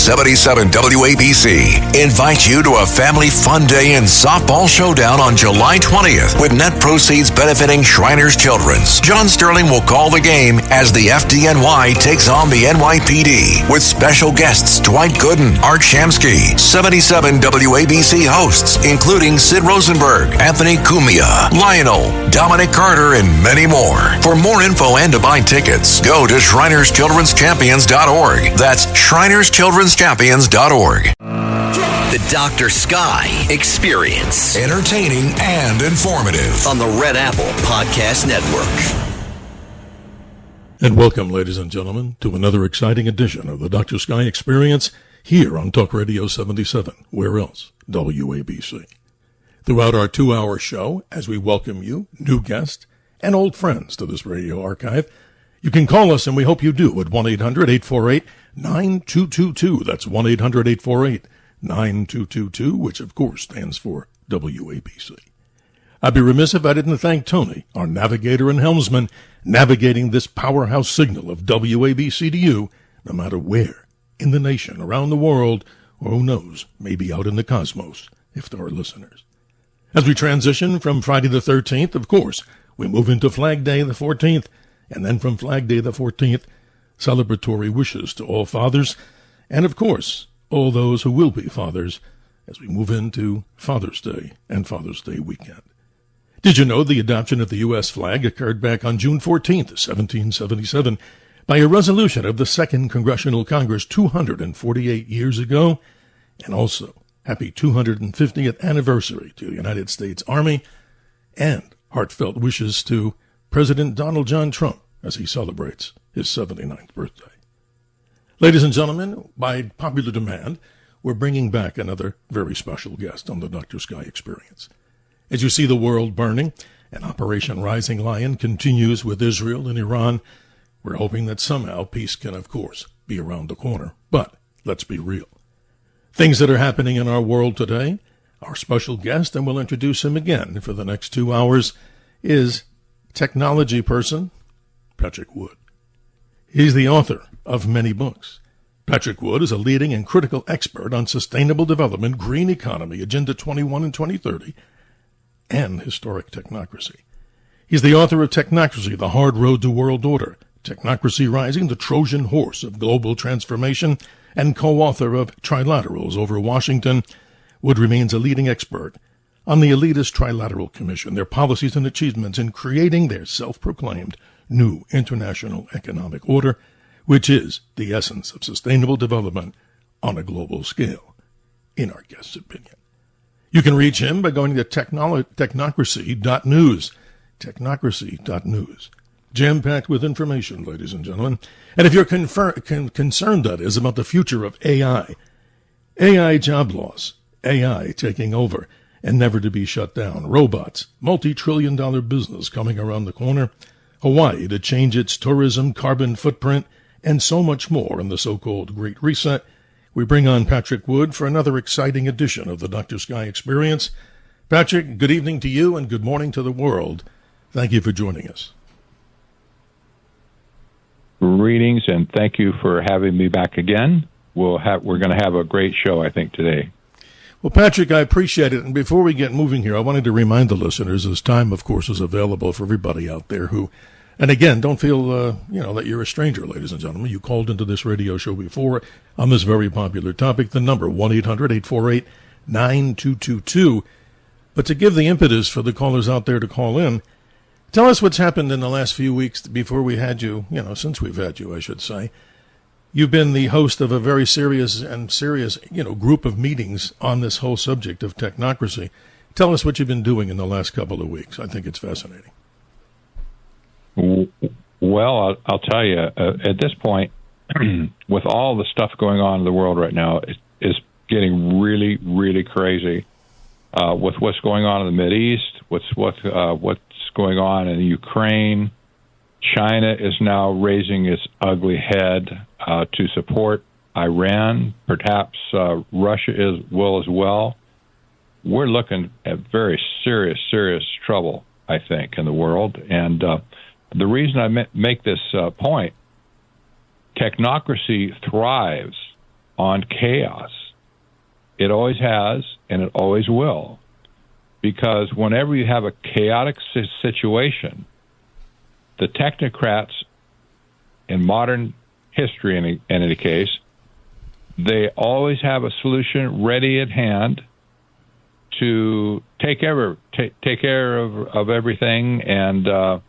77 WABC invites you to a family fun day and softball showdown on July 20th with net proceeds benefiting Shriners Children's. John Sterling will call the game as the FDNY takes on the NYPD with special guests Dwight Gooden, Art Shamsky, 77 WABC hosts including Sid Rosenberg, Anthony Cumia, Lionel, Dominic Carter, and many more. For more info and to buy tickets, go to ShrinersChildren'sChampions.org. That's ShrinersChildren'sChampions.org. The Dr. Sky Experience. Entertaining and informative. On the Red Apple Podcast Network. And welcome, ladies and gentlemen, to another exciting edition of the Dr. Sky Experience here on Talk Radio 77. Where else? WABC. Throughout our 2-hour show, as we welcome you, new guests, and old friends to this radio archive, you can call us, and we hope you do, at 1-800-848-9222. That's 1-800-848-9222, which, of course, stands for WABC. I'd be remiss if I didn't thank Tony, our navigator and helmsman, navigating this powerhouse signal of WABC to you, no matter where, in the nation, around the world, or who knows, maybe out in the cosmos, if there are listeners. As we transition from Friday the 13th, of course, we move into Flag Day the 14th, and then from Flag Day the 14th, celebratory wishes to all fathers, and of course, all those who will be fathers, as we move into Father's Day and Father's Day weekend. Did you know the adoption of the U.S. flag occurred back on June 14th, 1777, by a resolution of the Second Congressional Congress 248 years ago? And also, happy 250th anniversary to the United States Army, and heartfelt wishes to President Donald John Trump as he celebrates his 79th birthday. Ladies and gentlemen, by popular demand, we're bringing back another very special guest on the Dr. Sky Experience. As you see the world burning, and Operation Rising Lion continues with Israel and Iran, we're hoping that somehow peace can, of course, be around the corner. But let's be real. Things that are happening in our world today, our special guest, and we'll introduce him again for the next 2 hours, is technology person Patrick Wood. He's the author of many books. Patrick Wood is a leading and critical expert on sustainable development, green economy, Agenda 21 and 2030, and historic technocracy. He's the author of Technocracy, The Hard Road to World Order, Technocracy Rising, the Trojan Horse of Global Transformation, and co-author of Trilaterals over Washington. Wood remains a leading expert on the elitist Trilateral Commission, their policies and achievements in creating their self-proclaimed new international economic order, which is the essence of sustainable development on a global scale, in our guest's opinion. You can reach him by going to technocracy.news, technocracy.news. Jam-packed with information, ladies and gentlemen. And if you're concerned, that is, about the future of AI job loss, AI taking over and never to be shut down, robots, multi-trillion-dollar business coming around the corner, Hawaii to change its tourism carbon footprint, and so much more in the so-called Great Reset, we bring on Patrick Wood for another exciting edition of the Dr. Sky Experience. Patrick, good evening to you and good morning to the world. Thank you for joining us. Greetings, and thank you for having me back again. We're going to have a great show, I think, today. Well, Patrick, I appreciate it. And before we get moving here, I wanted to remind the listeners, as time, of course, is available for everybody out there who, and again, don't feel, that you're a stranger, ladies and gentlemen. You called into this radio show before on this very popular topic. The number, 1-800-848-9222. But to give the impetus for the callers out there to call in, tell us what's happened in the last few weeks before we had you, since we've had you, I should say. You've been the host of a very serious group of meetings on this whole subject of technocracy. Tell us what you've been doing in the last couple of weeks. I think it's fascinating. Well, I'll tell you, at this point, with all the stuff going on in the world right now, it's getting really, really crazy. With what's going on in the Mideast, what's going on in Ukraine, China is now raising its ugly head to support Iran. Perhaps Russia will as well. We're looking at very serious trouble, I think, in the world. And the reason I make this point, technocracy thrives on chaos. It always has, and it always will. Because whenever you have a chaotic situation, the technocrats in modern history, in any case, they always have a solution ready at hand to take care of everything and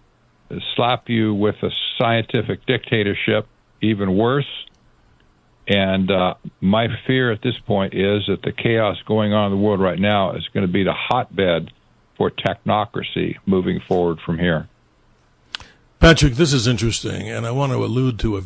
slap you with a scientific dictatorship, even worse. And my fear at this point is that the chaos going on in the world right now is going to be the hotbed for technocracy moving forward from here. Patrick, this is interesting, and I want to allude to a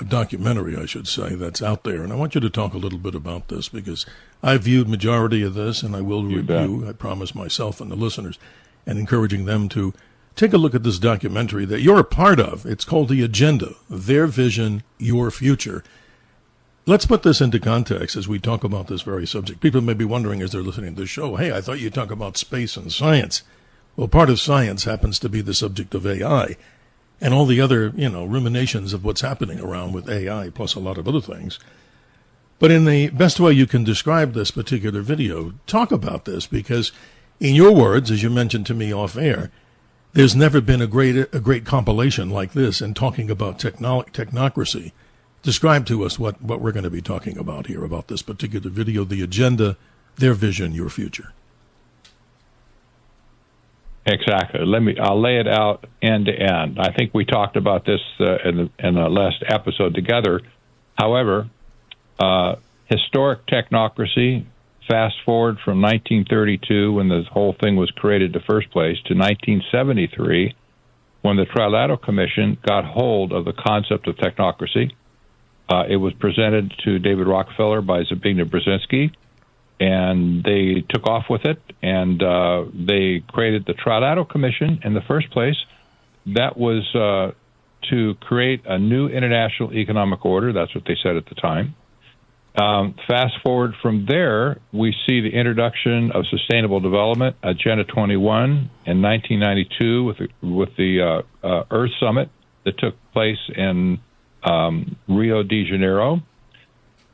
documentary, I should say, that's out there. And I want you to talk a little bit about this, because I viewed majority of this, and I will review, I promise myself and the listeners, and encouraging them to take a look at this documentary that you're a part of. It's called The Agenda, Their Vision, Your Future. Let's put this into context as we talk about this very subject. People may be wondering as they're listening to the show, hey, I thought you'd talk about space and science. Well, part of science happens to be the subject of AI and all the other, ruminations of what's happening around with AI, plus a lot of other things. But in the best way you can describe this particular video, talk about this, because in your words, as you mentioned to me off air, there's never been a great compilation like this in talking about technocracy. Describe to us what we're going to be talking about here, about this particular video, The Agenda, Their Vision, Your Future. Exactly. I'll lay it out end to end. I think we talked about this in the last episode together. However, historic technocracy, fast forward from 1932, when this whole thing was created in the first place, to 1973, when the Trilateral Commission got hold of the concept of technocracy. It was presented to David Rockefeller by Zbigniew Brzezinski, and they took off with it, and they created the Trilateral Commission in the first place. That was to create a new international economic order. That's what they said at the time. Fast forward from there, we see the introduction of Sustainable Development, Agenda 21, in 1992 with the Earth Summit that took place in Rio de Janeiro.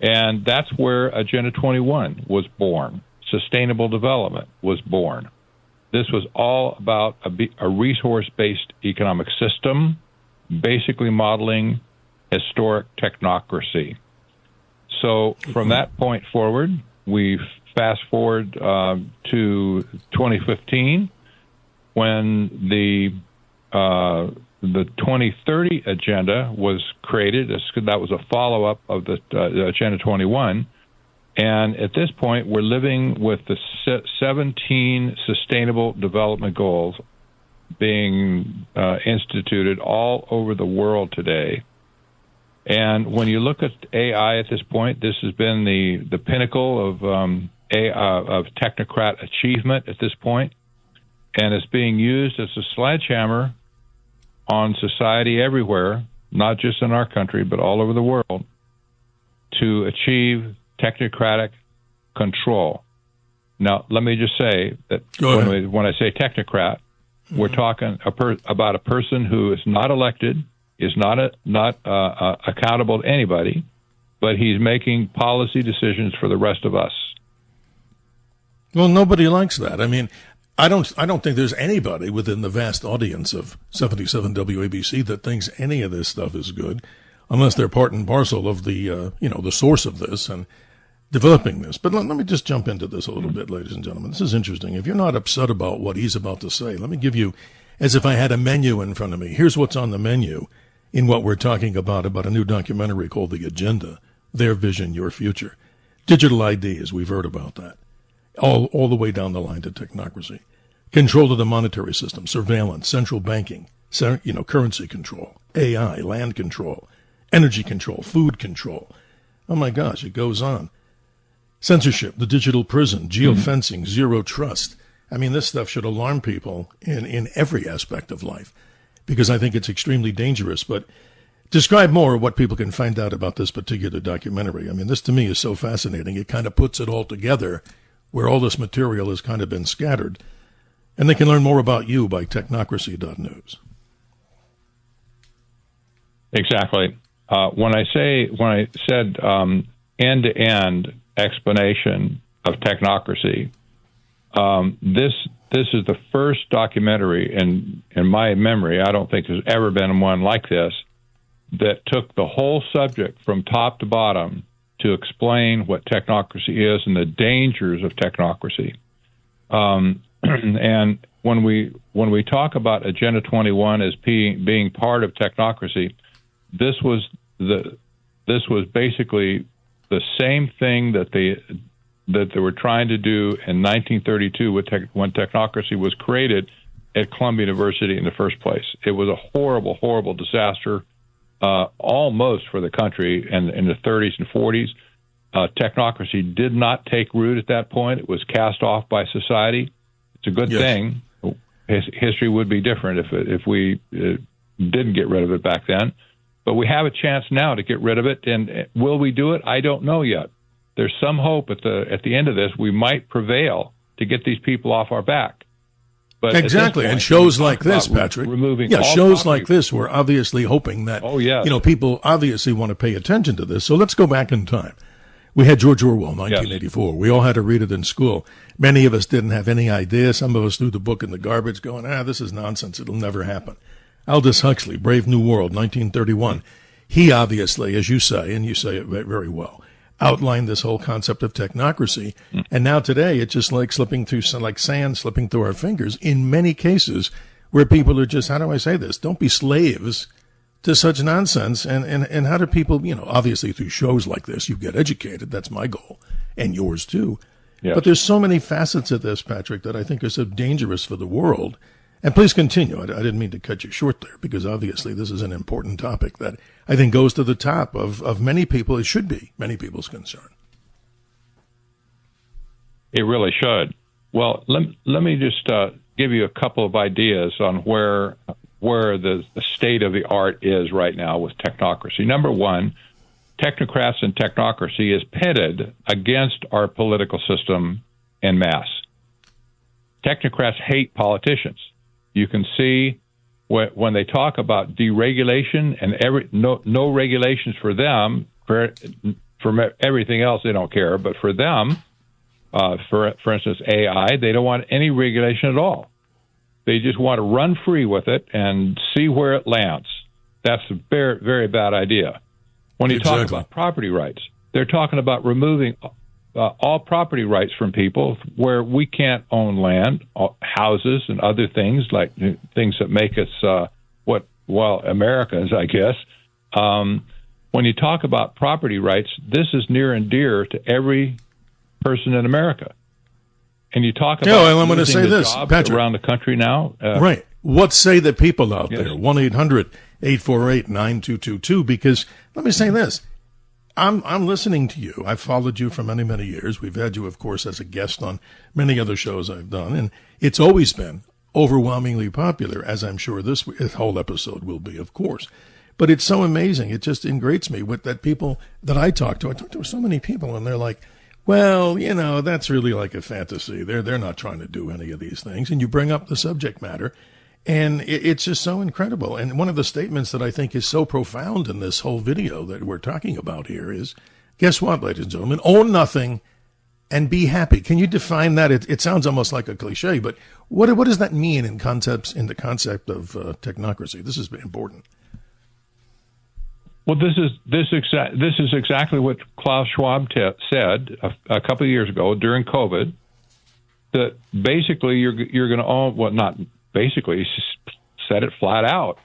And that's where Agenda 21 was born. Sustainable Development was born. This was all about a resource-based economic system, basically modeling historic technocracy. So from that point forward, we fast forward to 2015, when the 2030 agenda was created. That was a follow-up of the Agenda 21. And at this point, we're living with the 17 Sustainable Development Goals being instituted all over the world today. And when you look at AI at this point, this has been the pinnacle of technocrat achievement at this point, and it's being used as a sledgehammer on society everywhere, not just in our country, but all over the world, to achieve technocratic control. Now, let me just say that when I say technocrat, we're talking about a person who is not elected, is not accountable to anybody, but he's making policy decisions for the rest of us. Well, nobody likes that. I mean, I don't think there's anybody within the vast audience of 77 WABC that thinks any of this stuff is good, unless they're part and parcel of the the source of this and developing this. But let me just jump into this a little bit, ladies and gentlemen. This is interesting. If you're not upset about what he's about to say, let me give you, as if I had a menu in front of me. Here's what's on the menu in what we're talking about a new documentary called The Agenda, Their Vision, Your Future. Digital ID, as we've heard about that. All the way down the line to technocracy. Control of the monetary system, surveillance, central banking, currency control, AI, land control, energy control, food control. Oh my gosh, it goes on. Censorship, the digital prison, geofencing, zero trust. I mean, this stuff should alarm people in every aspect of life, because I think it's extremely dangerous. But describe more of what people can find out about this particular documentary. I mean, this to me is so fascinating. It kind of puts it all together, where all this material has kind of been scattered. And they can learn more about you by technocracy.news. Exactly. When I said end-to-end explanation of technocracy. This is the first documentary in my memory, I don't think there's ever been one like this, that took the whole subject from top to bottom to explain what technocracy is and the dangers of technocracy. And when we talk about Agenda 21 as being part of technocracy, this was basically the same thing that they were trying to do in 1932 when technocracy was created at Columbia University in the first place. It was a horrible, horrible disaster, almost for the country in the 30s and 40s. Technocracy did not take root at that point. It was cast off by society. It's a good thing. History would be different if we didn't get rid of it back then. But we have a chance now to get rid of it. And will we do it? I don't know yet. There's some hope at the end of this. We might prevail to get these people off our back. But exactly, and shows like this, Patrick. Shows like this, we're obviously hoping that people obviously want to pay attention to this. So let's go back in time. We had George Orwell, 1984. Yes. We all had to read it in school. Many of us didn't have any idea. Some of us threw the book in the garbage going, this is nonsense. It'll never happen. Aldous Huxley, Brave New World, 1931. He obviously, as you say, and you say it very well, outlined this whole concept of technocracy. And now today, it's just like like sand slipping through our fingers in many cases where people are just, how do I say this? Don't be slaves to such nonsense. And how do people, obviously through shows like this, you get educated. That's my goal, and yours too. Yes. But there's so many facets of this, Patrick, that I think are so dangerous for the world. And please continue. I didn't mean to cut you short there, because obviously this is an important topic that I think goes to the top of many people. It should be many people's concern. It really should. Well, let me just give you a couple of ideas on where the state of the art is right now with technocracy. Number one, technocrats and technocracy is pitted against our political system en masse. Technocrats hate politicians. You can see when they talk about deregulation and no regulations for them, for everything else they don't care, but for them, for instance, AI, they don't want any regulation at all. They just want to run free with it and see where it lands. That's a very, very bad idea. When you talk about property rights, they're talking about removing all property rights from people where we can't own land, houses, and other things, like things that make us, Americans, I guess. When you talk about property rights, this is near and dear to every person in America. And you talk about I'm going to say this, Patrick, around the country now. Right. What say the people out there? 1-800-848-9222. Because let me say this. I'm listening to you. I've followed you for many, many years. We've had you, of course, as a guest on many other shows I've done. And it's always been overwhelmingly popular, as I'm sure this whole episode will be, of course. But it's so amazing. It just ingrates me with that people that I talk to. I talk to so many people, and they're like, well, that's really like a fantasy. They're not trying to do any of these things. And you bring up the subject matter, and it's just so incredible. And one of the statements that I think is so profound in this whole video that we're talking about here is, guess what, ladies and gentlemen? Own nothing and be happy. Can you define that? It sounds almost like a cliche, but what does that mean in the concept of technocracy? This is important. Well, this is exactly what Klaus Schwab said a couple of years ago during COVID. That basically you're going to own, well, not basically, he said it flat out.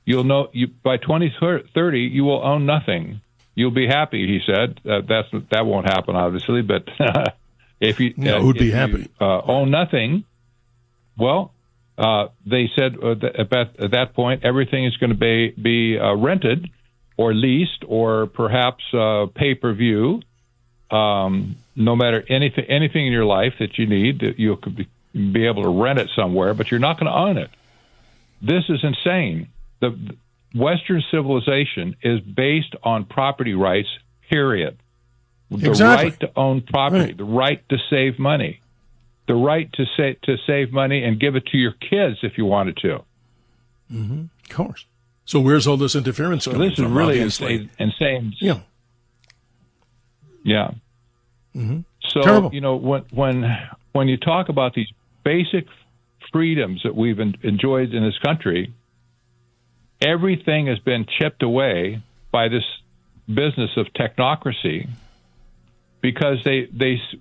You'll know by 2030 you will own nothing. You'll be happy, he said. That won't happen, obviously, but if you who'd be happy? Own nothing, well, they said at that point everything is going to be rented or leased or perhaps pay-per-view. No matter anything in your life that you need, that you could be able to rent it somewhere, but you're not going to own it. This is insane. The Western civilization is based on property rights, period. The right to own property, the right to save money, the right to save money and give it to your kids if you wanted to. Mm-hmm. Of course. So where's all this interference coming from? So this is really insane. Yeah. Yeah. Mm-hmm. So, Terrible. When you talk about these basic freedoms that we've enjoyed in this country, everything has been chipped away by this business of technocracy, because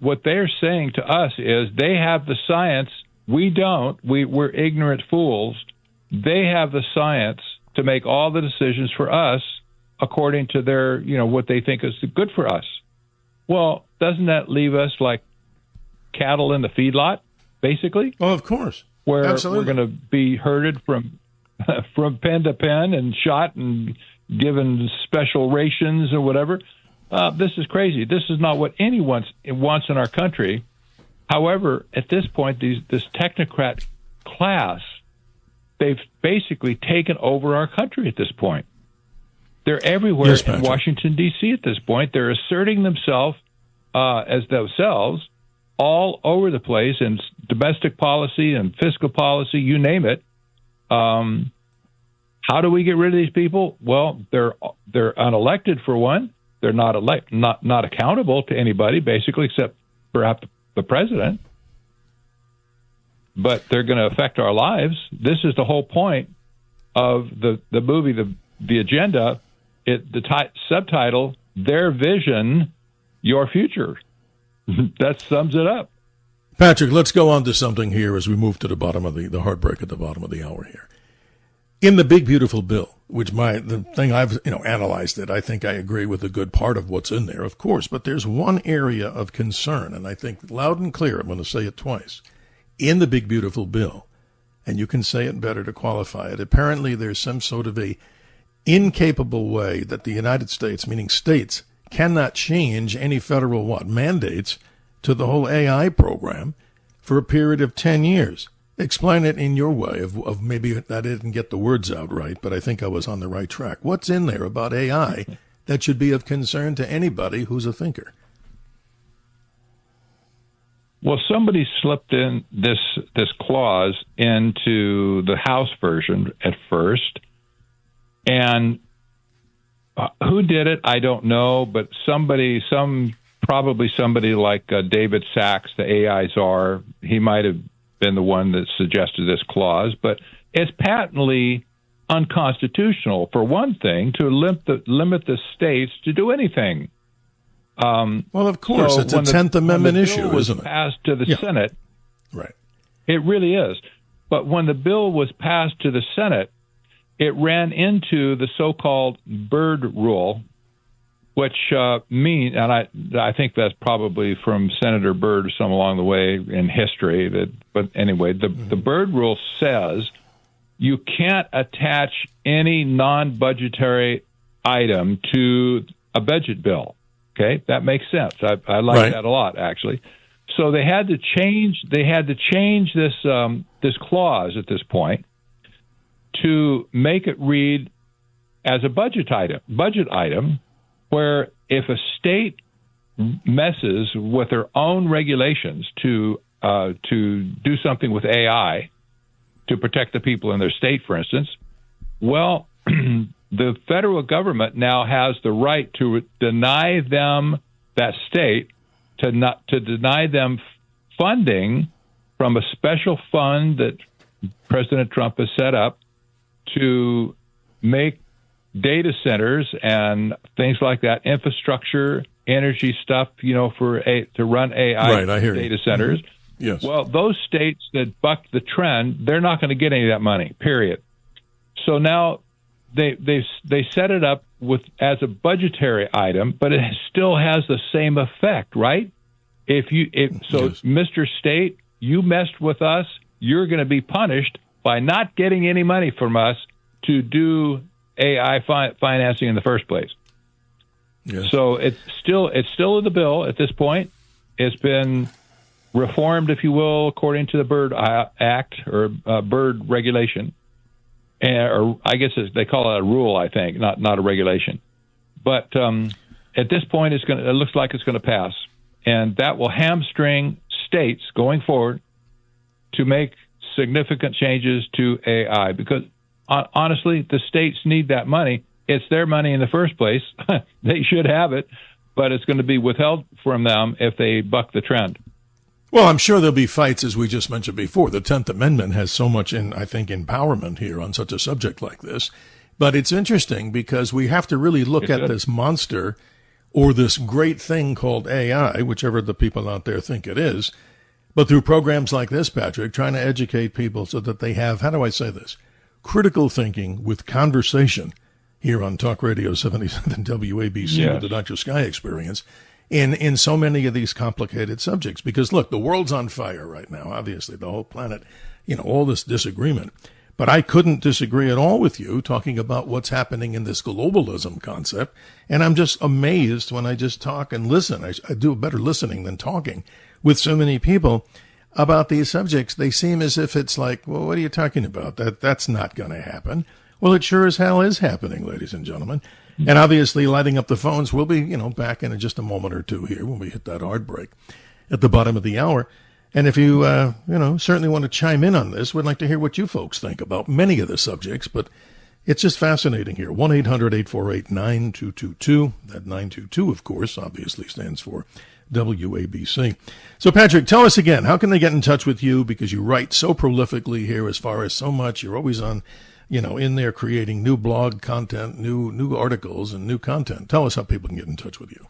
what they're saying to us is they have the science, we don't. We're ignorant fools. They have the science to make all the decisions for us according to their, what they think is good for us. Well, doesn't that leave us like cattle in the feedlot, basically? Oh, of course. Where Absolutely. we're going to be herded from pen to pen and shot and given special rations or whatever. This is crazy. This is not what anyone wants in our country. However, at this point, this technocrat class, they've basically taken over our country at this point. They're everywhere in Washington, D.C. at this point. They're asserting themselves as themselves all over the place in domestic policy and fiscal policy, you name it. How do we get rid of these people? Well, they're unelected for one. They're not accountable to anybody, basically, except perhaps the president. But they're going to affect our lives. This is the whole point of the movie, the agenda. The subtitle, Their Vision, Your Future. That sums it up. Patrick, let's go on to something here as we move to the bottom of the heartbreak at the bottom of the hour here. In the big beautiful bill, which the thing I've analyzed it, I think I agree with a good part of what's in there, of course, but there's one area of concern, and I think loud and clear, I'm going to say it twice. In the big beautiful bill, and you can say it better to qualify it, apparently there's some sort of a incapable way that the United States, meaning states, cannot change any federal mandates to the whole AI program for a period of 10 years. Explain it in your way of maybe I didn't get the words out right, but I think I was on the right track. What's in there about AI that should be of concern to anybody who's a thinker? Well, somebody slipped in this clause into the House version at first, and who did it? I don't know, but probably somebody like David Sachs, the AI czar. He might have been the one that suggested this clause, but it's patently unconstitutional, for one thing, to limit the states to do anything. Well, of course, it's a 10th Amendment issue, isn't it? Passed to the Senate, right? It really is. But when the bill was passed to the Senate, it ran into the so-called Byrd Rule, which means, and I think that's probably from Senator Byrd some along the way in history. But anyway, the Byrd Rule says you can't attach any non-budgetary item to a budget bill. Okay, that makes sense. I like that a lot, actually. So they had to change. This clause at this point to make it read as a budget item, where if a state messes with their own regulations to do something with AI to protect the people in their state, for instance, well, the federal government now has the right to deny them, that state, to deny them funding from a special fund that President Trump has set up to make data centers and things like that, infrastructure, energy stuff, to run AI data centers. Mm-hmm. Yes. Well, those states that buck the trend, they're not going to get any of that money, period. So now they set it up as a budgetary item, but it still has the same effect, right? Yes. Mr. State, you messed with us, you're going to be punished by not getting any money from us to do AI financing in the first place. Yes. So it's still in the bill at this point. It's been reformed, if you will, according to the Byrd Act or Byrd regulation, or I guess they call it a rule. I think not a regulation. But at this point, it looks like it's going to pass, and that will hamstring states going forward to make significant changes to AI, because honestly, the states need that money. It's their money in the first place. They should have it. but it's going to be withheld from them if they buck the trend. Well, I'm sure there'll be fights, as we just mentioned before. The 10th Amendment has so much, empowerment here on such a subject like this. But it's interesting because we have to really look at this monster or this great thing called AI, whichever the people out there think it is, but through programs like this, Patrick, trying to educate people so that they have, how do I say this, critical thinking with conversation here on Talk Radio 77 WABC with the Dr. Sky Experience. In so many of these complicated subjects. Because, look, the world's on fire right now, obviously, the whole planet, all this disagreement. But I couldn't disagree at all with you talking about what's happening in this globalism concept. And I'm just amazed when I just talk and listen. I do better listening than talking with so many people about these subjects. They seem as if it's like, well, what are you talking about? That's not going to happen. Well, it sure as hell is happening, ladies and gentlemen. And obviously, lighting up the phones, we'll be, back in just a moment or two here when we hit that hard break at the bottom of the hour. And if you, certainly want to chime in on this, we'd like to hear what you folks think about many of the subjects. But it's just fascinating here. 1-800-848-9222. That 922, of course, obviously stands for WABC. So, Patrick, tell us again, how can they get in touch with you? Because you write so prolifically here as far as so much. You're always on in there creating new blog content, new articles, and new content. Tell us how people can get in touch with you.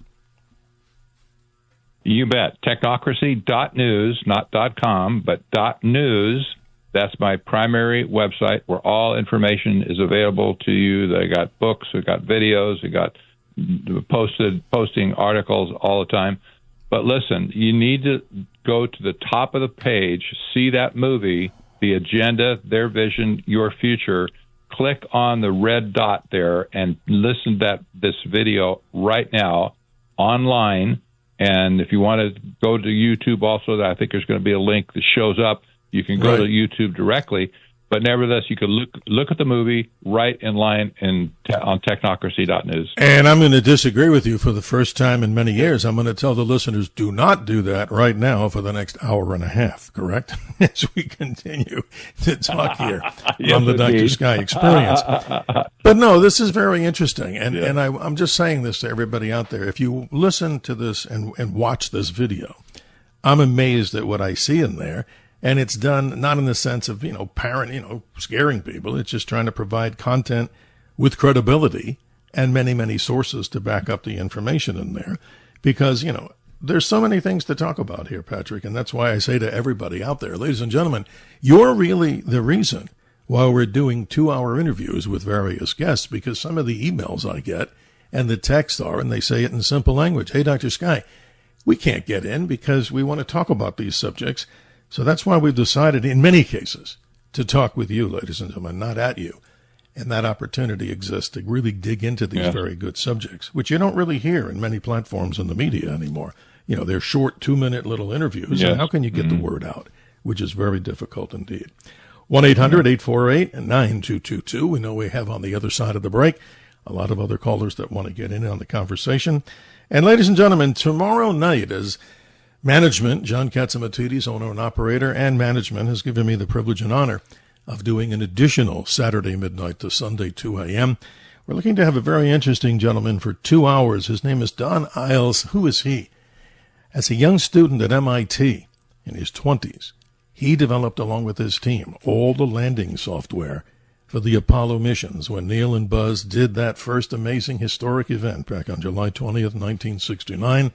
You bet. Technocracy.news, not .com, but .news. That's my primary website where all information is available to you. They got books, we got videos, we got posting articles all the time. But listen, you need to go to the top of the page, see that movie, the agenda, their vision, your future. Click on the red dot there and listen to this video right now online. And if you want to go to YouTube also, I think there's going to be a link that shows up. You can go to YouTube directly. But nevertheless, you can look at the movie right in line on technocracy.news. And I'm going to disagree with you for the first time in many years. I'm going to tell the listeners, do not do that right now for the next hour and a half, correct? As we continue to talk here on the Dr. Sky Experience. But no, this is very interesting. And I'm just saying this to everybody out there. If you listen to this and watch this video, I'm amazed at what I see in there. And it's done not in the sense of, scaring people. It's just trying to provide content with credibility and many, many sources to back up the information in there. Because, there's so many things to talk about here, Patrick. And that's why I say to everybody out there, ladies and gentlemen, you're really the reason why we're doing 2-hour interviews with various guests, because some of the emails I get and the texts and they say it in simple language. Hey, Dr. Sky, we can't get in because we want to talk about these subjects. So that's why we've decided in many cases to talk with you, ladies and gentlemen, not at you. And that opportunity exists to really dig into these very good subjects, which you don't really hear in many platforms in the media anymore. They're short 2-minute little interviews. And how can you get the word out, which is very difficult indeed. 1-800-848-9222. We know we have on the other side of the break a lot of other callers that want to get in on the conversation. And ladies and gentlemen, tomorrow night is management, John Katsimatidis, owner and operator, and management has given me the privilege and honor of doing an additional Saturday midnight to Sunday 2 a.m. We're looking to have a very interesting gentleman for 2 hours. His name is Don Iles. Who is he? As a young student at MIT in his 20s, he developed, along with his team, all the landing software for the Apollo missions when Neil and Buzz did that first amazing historic event back on July 20th, 1969.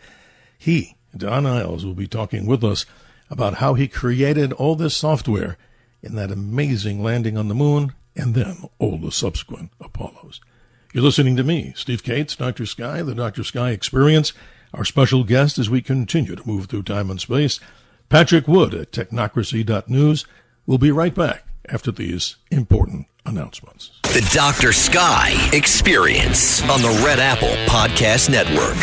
Don Iles, will be talking with us about how he created all this software in that amazing landing on the moon and then all the subsequent Apollos. You're listening to me, Steve Cates, Dr. Sky, the Dr. Sky Experience. Our special guest as we continue to move through time and space, Patrick Wood at technocracy.news. We'll be right back after these important announcements. The Dr. Sky Experience on the Red Apple Podcast Network.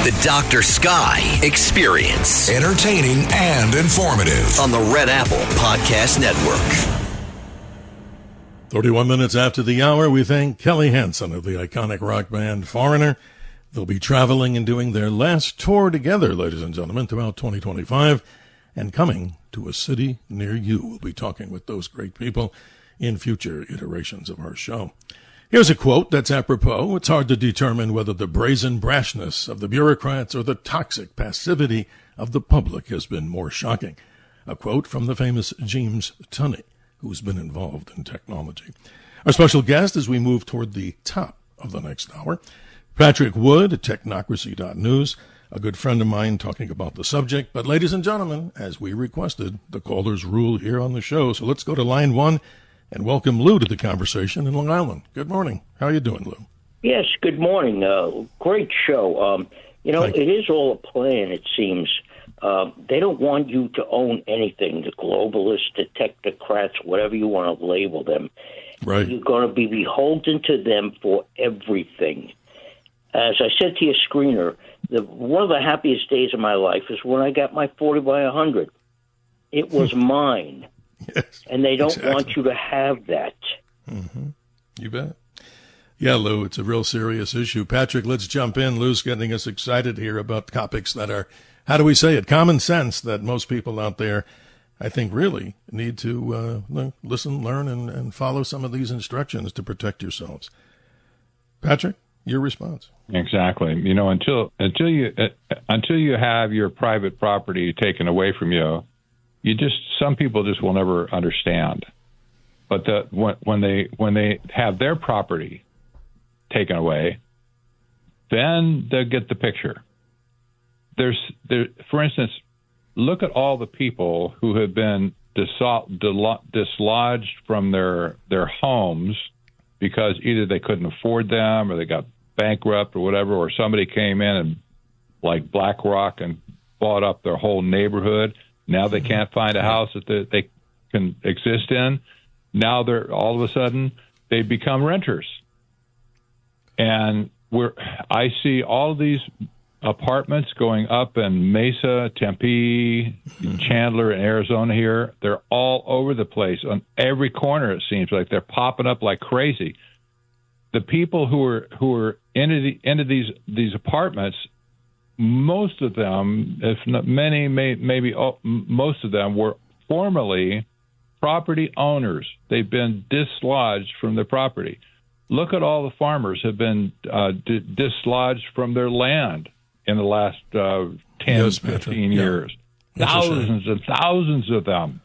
The Dr. Sky Experience. Entertaining and informative. On the Red Apple Podcast Network. 31 minutes after the hour, we thank Kelly Hansen of the iconic rock band Foreigner. They'll be traveling and doing their last tour together, ladies and gentlemen, throughout 2025 and coming to a city near you. We'll be talking with those great people in future iterations of our show. Here's a quote that's apropos. It's hard to determine whether the brazen brashness of the bureaucrats or the toxic passivity of the public has been more shocking. A quote from the famous James Tunney, who's been involved in technology. Our special guest as we move toward the top of the next hour, Patrick Wood at technocracy.news, a good friend of mine talking about the subject. But ladies and gentlemen, as we requested, the callers rule here on the show. So let's go to line one and welcome Lou to the conversation in Long Island. Good morning. How are you doing, Lou? Yes, good morning. Great show. It is all a plan, it seems. They don't want you to own anything, the globalists, the technocrats, whatever you want to label them. Right. You're going to be beholden to them for everything. As I said to your screener, one of the happiest days of my life is when I got my 40 by 100. It was mine. Yes, and they don't exactly. want you to have that. Mm-hmm. You bet. Yeah, Lou, it's a real serious issue. Patrick, let's jump in. Lou's getting us excited here about topics that are, how do we say it, common sense that most people out there, I think, really need to listen, learn, and follow some of these instructions to protect yourselves. Patrick, your response. Exactly. Until you have your private property taken away from you, some people just will never understand. But when they have their property taken away, then they'll get the picture. For instance, look at all the people who have been dislodged from their homes because either they couldn't afford them or they got bankrupt or whatever, or somebody came in and like BlackRock and bought up their whole neighborhood. Now they can't find a house that they can exist in. Now all of a sudden they become renters. And I see all of these apartments going up in Mesa, Tempe, Chandler, and Arizona here. They're all over the place. On every corner, it seems like they're popping up like crazy. The people who are into these apartments, most of them, if not many, maybe most of them, were formerly property owners. They've been dislodged from their property. Look at all the farmers have been dislodged from their land in the last 10, 15 years. Thousands and thousands of them.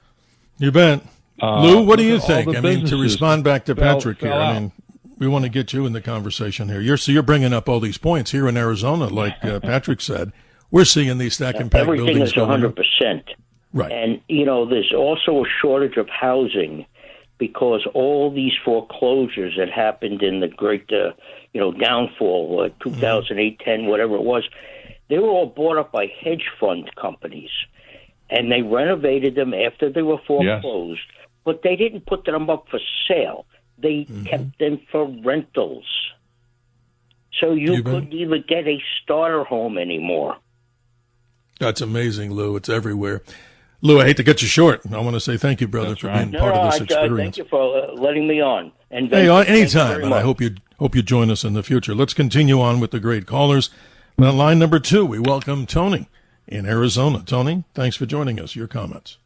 You bet. Lou, what do you think? To respond back to Patrick fell here, out. we want to get you in the conversation here. You're bringing up all these points here in Arizona, like Patrick said. We're seeing these stack and pack Everything buildings is going up. 100%. Right. And, there's also a shortage of housing because all these foreclosures that happened in the great, downfall, 2008, 10, whatever it was, they were all bought up by hedge fund companies. And they renovated them after they were foreclosed, but they didn't put them up for sale. They kept them for rentals. So you couldn't even get a starter home anymore. That's amazing, Lou. It's everywhere. Lou, I hate to get you short. I want to say thank you, brother, for being part of this experience. Thank you for letting me on. And anytime, and I hope you join us in the future. Let's continue on with the great callers. On line number 2, we welcome Tony in Arizona. Tony, thanks for joining us. Your comments.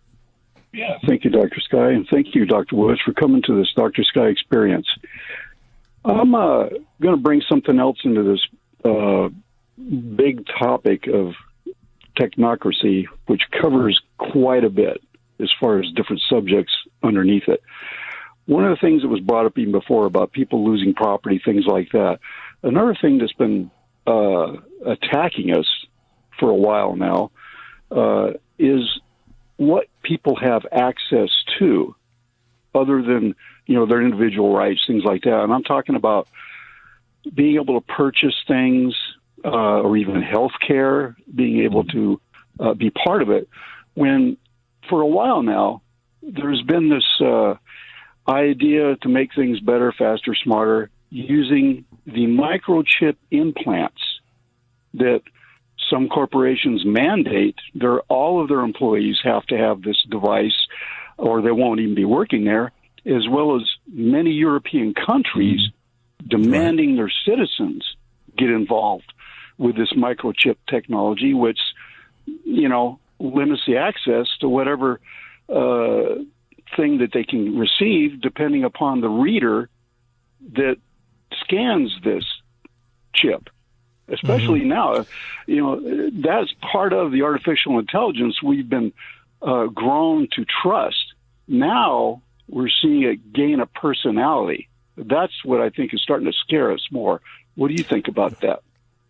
Yeah, thank you, Dr. Sky, and thank you, Dr. Woods, for coming to this Dr. Sky experience. I'm going to bring something else into this big topic of technocracy, which covers quite a bit as far as different subjects underneath it. One of the things that was brought up even before about people losing property, things like that. Another thing that's been attacking us for a while now is what people have access to other than, their individual rights, things like that. And I'm talking about being able to purchase things or even health care, being able to be part of it, when for a while now there's been this idea to make things better, faster, smarter, using the microchip implants that some corporations mandate. All of their employees have to have this device or they won't even be working there, as well as many European countries demanding their citizens get involved with this microchip technology, which, limits the access to whatever thing that they can receive depending upon the reader that scans this chip. Especially now, that's part of the artificial intelligence we've been grown to trust. Now we're seeing it gain a personality. That's what I think is starting to scare us more. What do you think about that?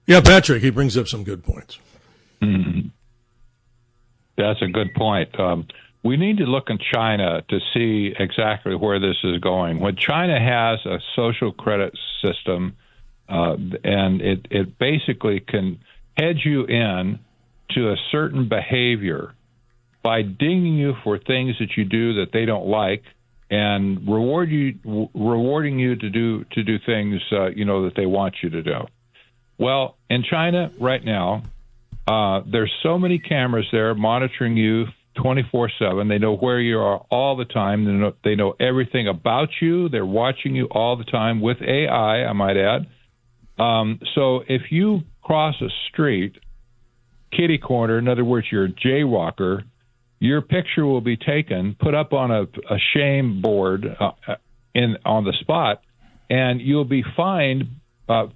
Yeah, Patrick, he brings up some good points. Mm-hmm. That's a good point. We need to look in China to see exactly where this is going. When China has a social credit system, and it basically can hedge you in to a certain behavior by dinging you for things that you do that they don't like, and rewarding you to do things that they want you to do. Well, in China right now, there's so many cameras there monitoring you 24/7. They know where you are all the time. They know everything about you. They're watching you all the time with AI, I might add. So if you cross a street, kitty corner, in other words, you're a jaywalker, your picture will be taken, put up on a shame board on the spot, and you'll be fined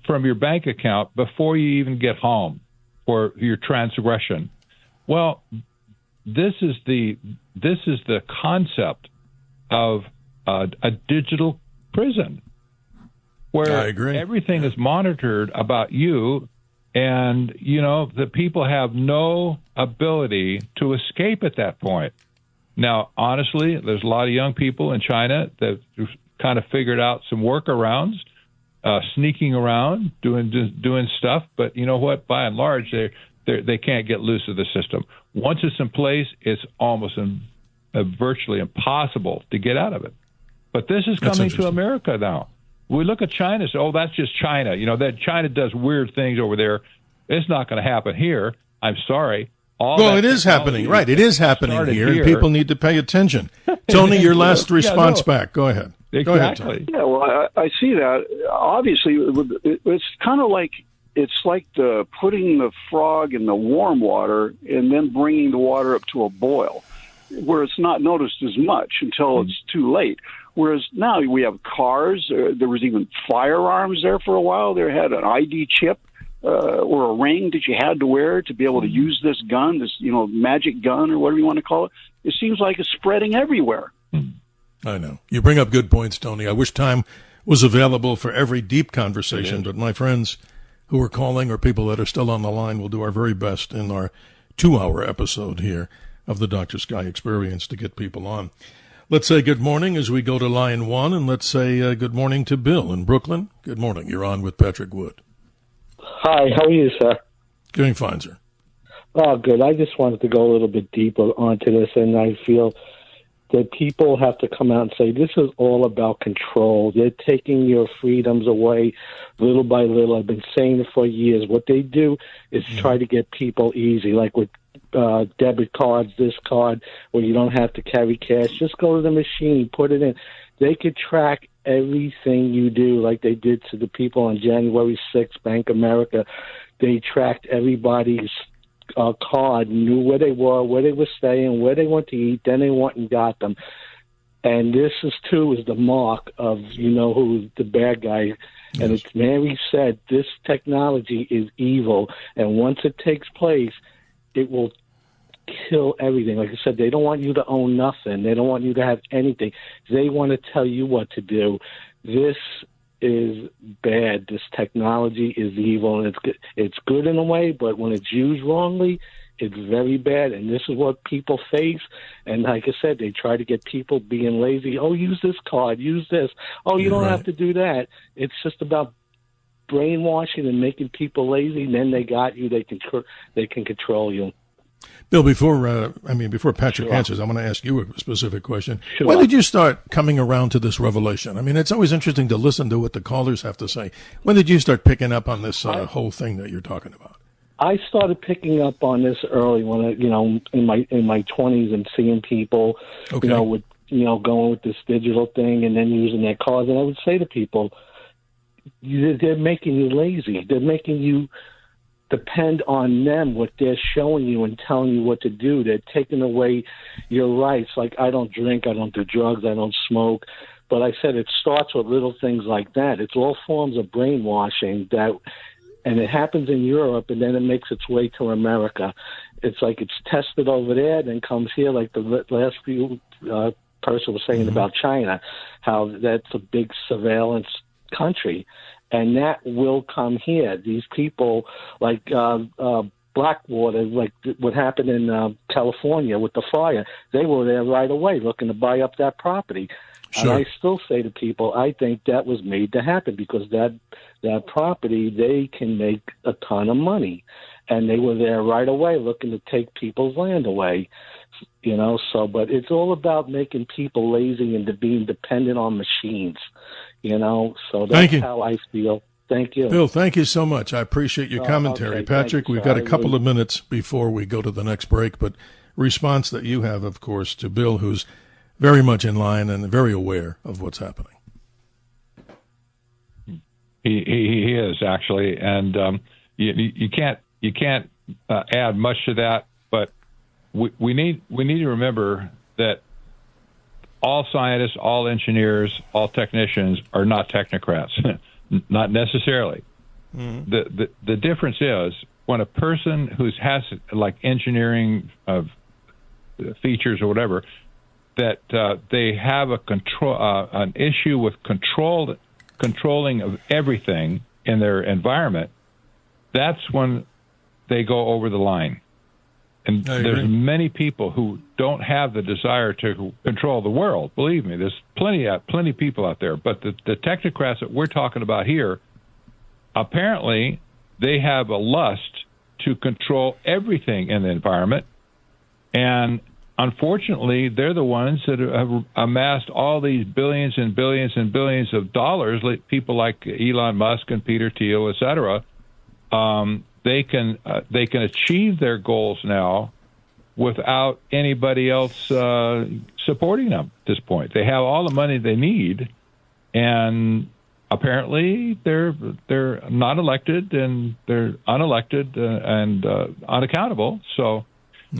from your bank account before you even get home for your transgression. Well, this is the concept of a digital prison, where everything is monitored about you, and the people have no ability to escape at that point. Now, honestly, there's a lot of young people in China that kind of figured out some workarounds, sneaking around, doing stuff. But you know what? By and large, they can't get loose of the system. Once it's in place, it's almost virtually impossible to get out of it. But this is coming to America now. We look at China and say, that's just China. That China does weird things over there. It's not going to happen here. I'm sorry. It is happening. Right. It is happening here, and people need to pay attention. Tony, your last response back. Go ahead. Exactly. Go ahead, Tony. Yeah, well, I see that. Obviously, it's kind of like putting the frog in the warm water and then bringing the water up to a boil, where it's not noticed as much until it's too late. Whereas now we have cars. There was even firearms there for a while. There had an ID chip or a ring that you had to wear to be able to use this gun, this magic gun or whatever you want to call it. It seems like it's spreading everywhere. I know. You bring up good points, Tony. I wish time was available for every deep conversation, but my friends who are calling or people that are still on the line will do our very best in our 2-hour episode here of the Dr. Sky Experience to get people on. Let's say good morning as we go to line 1, and let's say good morning to Bill in Brooklyn. Good morning. You're on with Patrick Wood. Hi, how are you, sir? Doing fine, sir. Oh, good. I just wanted to go a little bit deeper onto this, and I feel that people have to come out and say this is all about control. They're taking your freedoms away little by little. I've been saying it for years. What they do is try to get people easy, like with debit cards, this card, where you don't have to carry cash. Just go to the machine, put it in. They could track everything you do, like they did to the people on January 6th, Bank America. They tracked everybody's card, knew where they were staying, where they went to eat, then they went and got them. And this is the mark of, who's the bad guy. And as Mary said, this technology is evil. And once it takes place, it will kill everything. Like I said, they don't want you to own nothing. They don't want you to have anything. They want to tell you what to do. This is bad. This technology is evil, and it's good in a way, but when it's used wrongly, it's very bad, and this is what people face. And like I said, they try to get people being lazy. Oh, use this card, use this. Oh, you don't have to do that. It's just about brainwashing and making people lazy. And then they got you. They can control you. Bill, before Patrick answers, I want to ask you a specific question. Sure. When did you start coming around to this revelation? I mean, it's always interesting to listen to what the callers have to say. When did you start picking up on this whole thing that you're talking about? I started picking up on this early when in my 20s and seeing people, with going with this digital thing and then using their cards. And I would say to people, they're making you lazy. They're making you depend on them, what they're showing you and telling you what to do. They're taking away your rights. Like, I don't drink, I don't do drugs, I don't smoke. But I said it starts with little things like that. It's all forms of brainwashing and it happens in Europe, and then it makes its way to America. It's like it's tested over there, then comes here, like the last few person was saying about China, how that's a big surveillance country, and that will come here. These people, like Blackwater, like what happened in California with the fire, they were there right away looking to buy up that property. Sure. And I still say to people, I think that was made to happen because that property, they can make a ton of money. And they were there right away looking to take people's land away, you know. So, but it's all about making people lazy and being dependent on machines, you know. So that's how I feel. Thank you. Bill, thank you so much. I appreciate your commentary. Okay, Patrick, we've got a couple of minutes before we go to the next break, but response that you have, of course, to Bill, who's very much in line and very aware of what's happening. He is, actually, and you can't add much to that. But we need to remember that all scientists, all engineers, all technicians are not technocrats, not necessarily. Mm-hmm. The difference is when a person who has like engineering of features or whatever, that they have an issue with controlling of everything in their environment, that's when they go over the line. And there's many people who don't have the desire to control the world. Believe me, there's plenty of people out there. But the technocrats that we're talking about here, apparently they have a lust to control everything in the environment. And unfortunately, they're the ones that have amassed all these billions and billions and billions of dollars. Like people like Elon Musk and Peter Thiel, et cetera. They can achieve their goals now without anybody else supporting them at this point. They have all the money they need, and apparently they're not elected, and they're unelected and unaccountable. So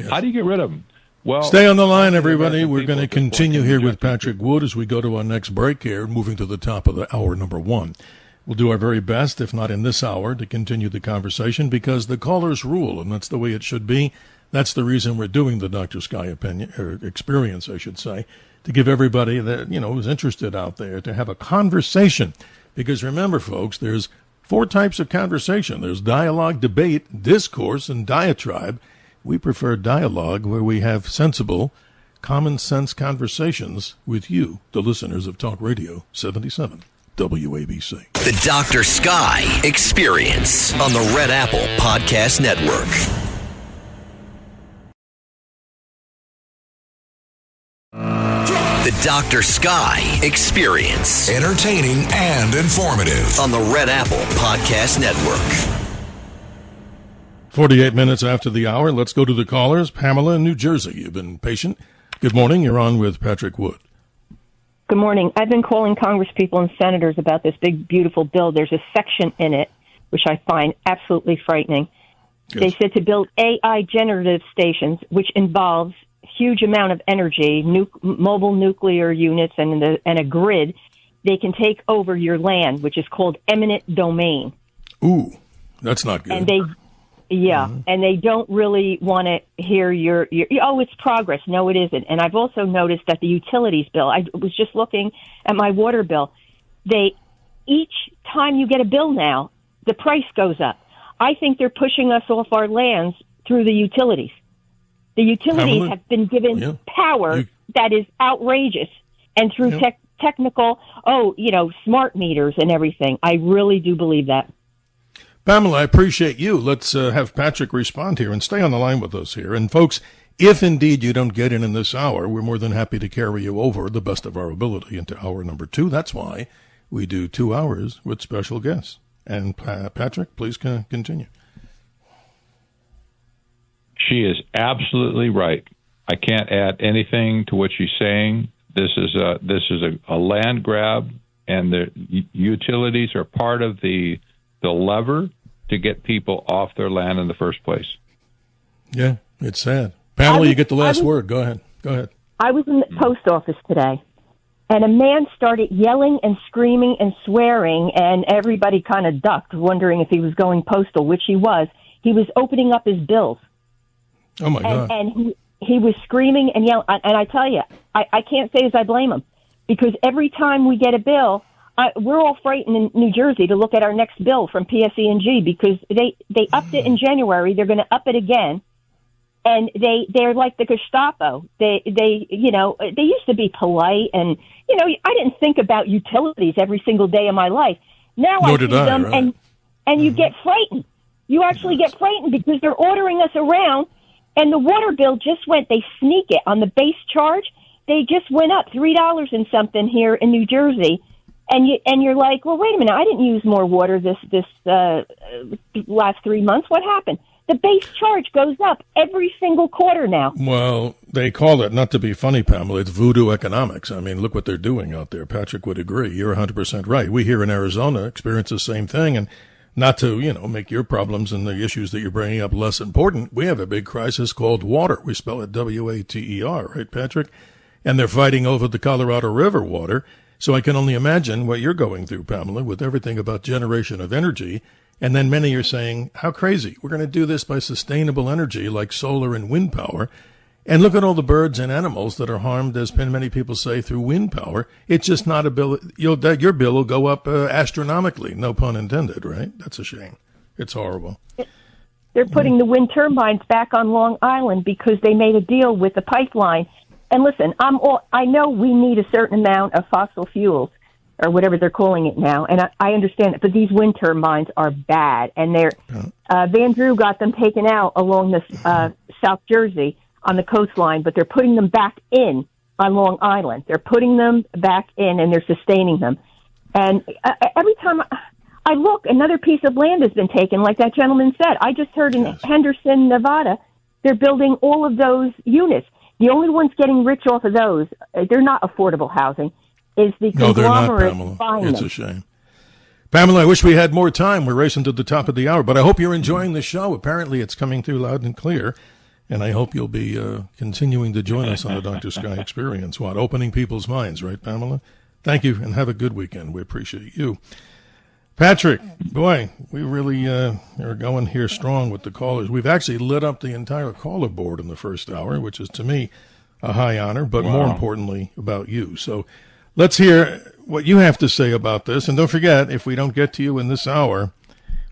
how do you get rid of them? Well, stay on the line, everybody. We're going to continue here with Patrick Wood as we go to our next break here, moving to the top of the hour number one. We'll do our very best, if not in this hour, to continue the conversation because the callers rule, and that's the way it should be. That's the reason we're doing the Dr. Sky experience, I should say, to give everybody that, who's interested out there to have a conversation. Because remember, folks, there's 4 types of conversation. There's dialogue, debate, discourse, and diatribe. We prefer dialogue where we have sensible, common sense conversations with you, the listeners of Talk Radio 77 WABC. The Dr. Sky Experience on the Red Apple Podcast Network. The Dr. Sky Experience. Entertaining and informative. On the Red Apple Podcast Network. 48 minutes after the hour, let's go to the callers. Pamela in New Jersey, you've been patient. Good morning. You're on with Patrick Wood. Good morning. I've been calling congresspeople and senators about this big, beautiful bill. There's a section in it which I find absolutely frightening. Yes. They said to build AI generative stations, which involves huge amount of energy, mobile nuclear units, and a grid. They can take over your land, which is called eminent domain. Ooh, that's not good. And they don't really want to hear your it's progress. No, it isn't. And I've also noticed that the utilities bill, I was just looking at my water bill. Each time you get a bill now, the price goes up. I think they're pushing us off our lands through the utilities. The utilities have been given power that is outrageous. And through technical, smart meters and everything. I really do believe that. Pamela, I appreciate you. Let's have Patrick respond here and stay on the line with us here. And folks, if indeed you don't get in this hour, we're more than happy to carry you over the best of our ability into hour number 2. That's why we do 2 hours with special guests. And Patrick, please continue. She is absolutely right. I can't add anything to what she's saying. This is a land grab, and the utilities are part of the lever to get people off their land in the first place. Yeah, it's sad. Pamela, you get the last word. Go ahead. I was in the post office today, and a man started yelling and screaming and swearing, and everybody kind of ducked, wondering if he was going postal, which he was. He was opening up his bills. Oh, my God. And he was screaming and yelling. And I tell you, I can't say as I blame him, because every time we get a bill, we're all frightened in New Jersey to look at our next bill from PSE&G, because they upped it in January. They're going to up it again. And they're like the Gestapo. They used to be polite, and I didn't think about utilities every single day of my life. Now I see them, right. and you get frightened. You actually get frightened because they're ordering us around, and the water bill just went. They sneak it on the base charge. They just went up $3 and something here in New Jersey, and you're like, well, wait a minute, I didn't use more water this last 3 months. What happened? The base charge goes up every single quarter now. Well, they call it, not to be funny, Pamela, it's voodoo economics. I mean, look what they're doing out there. Patrick would agree. You're 100% right. We here in Arizona experience the same thing. And not to, make your problems and the issues that you're bringing up less important, we have a big crisis called water. We spell it W-A-T-E-R, right, Patrick? And they're fighting over the Colorado River water. So I can only imagine what you're going through, Pamela, with everything about generation of energy. And then many are saying, how crazy. We're going to do this by sustainable energy like solar and wind power. And look at all the birds and animals that are harmed, as many people say, through wind power. It's just not a bill. Your bill will go up astronomically. No pun intended, right? That's a shame. It's horrible. They're putting the wind turbines back on Long Island because they made a deal with the pipeline. And listen, I know we need a certain amount of fossil fuels, or whatever they're calling it now, and I understand it, but these wind turbines are bad, and Van Drew got them taken out along the South Jersey on the coastline, but they're putting them back in on Long Island. They're putting them back in, and they're sustaining them. And every time I look, another piece of land has been taken, like that gentleman said. I just heard in Henderson, Nevada, they're building all of those units. The only ones getting rich off of those, they're not affordable housing, is the conglomerate buying them. It's a shame. Pamela, I wish we had more time. We're racing to the top of the hour, but I hope you're enjoying the show. Apparently it's coming through loud and clear, and I hope you'll be continuing to join us on the Dr. Sky Experience. Opening people's minds, right, Pamela? Thank you, and have a good weekend. We appreciate you. Patrick, boy, we really are going here strong with the callers. We've actually lit up the entire caller board in the first hour, which is, to me, a high honor, but more importantly, about you. So let's hear what you have to say about this. And don't forget, if we don't get to you in this hour,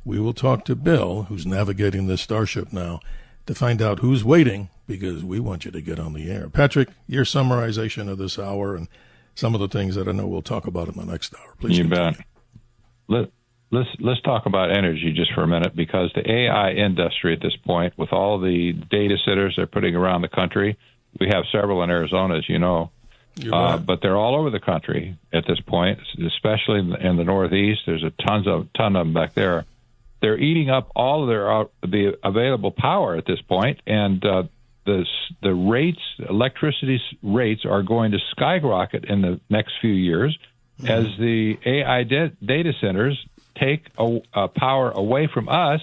we will talk to Bill, who's navigating this starship now, to find out who's waiting, because we want you to get on the air. Patrick, your summarization of this hour and some of the things that I know we'll talk about in the next hour. Please continue. Bet. Let's talk about energy just for a minute, because the AI industry at this point, with all the data centers they're putting around the country, we have several in Arizona, as you know, but they're all over the country at this point, especially in the Northeast. There's a ton of them back there. They're eating up all of the available power at this point, and the electricity rates are going to skyrocket in the next few years as the AI data centers take power away from us.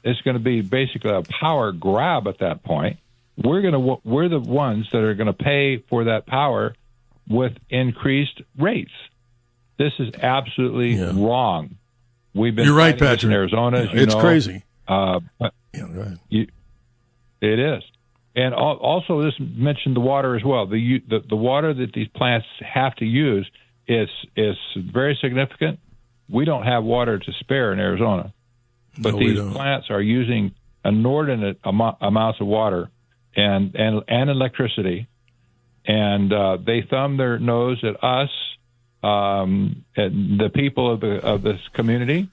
It's going to be basically a power grab at that point. We're the ones that are going to pay for that power with increased rates. This is absolutely wrong. We've been You're right, Patrick. In Arizona. Yeah, it's crazy. But right. It is. And also, this mentioned the water as well. The water that these plants have to use is very significant. We don't have water to spare in Arizona, but these plants are using inordinate amounts of water and electricity, and they thumb their nose at us, at the people of this community,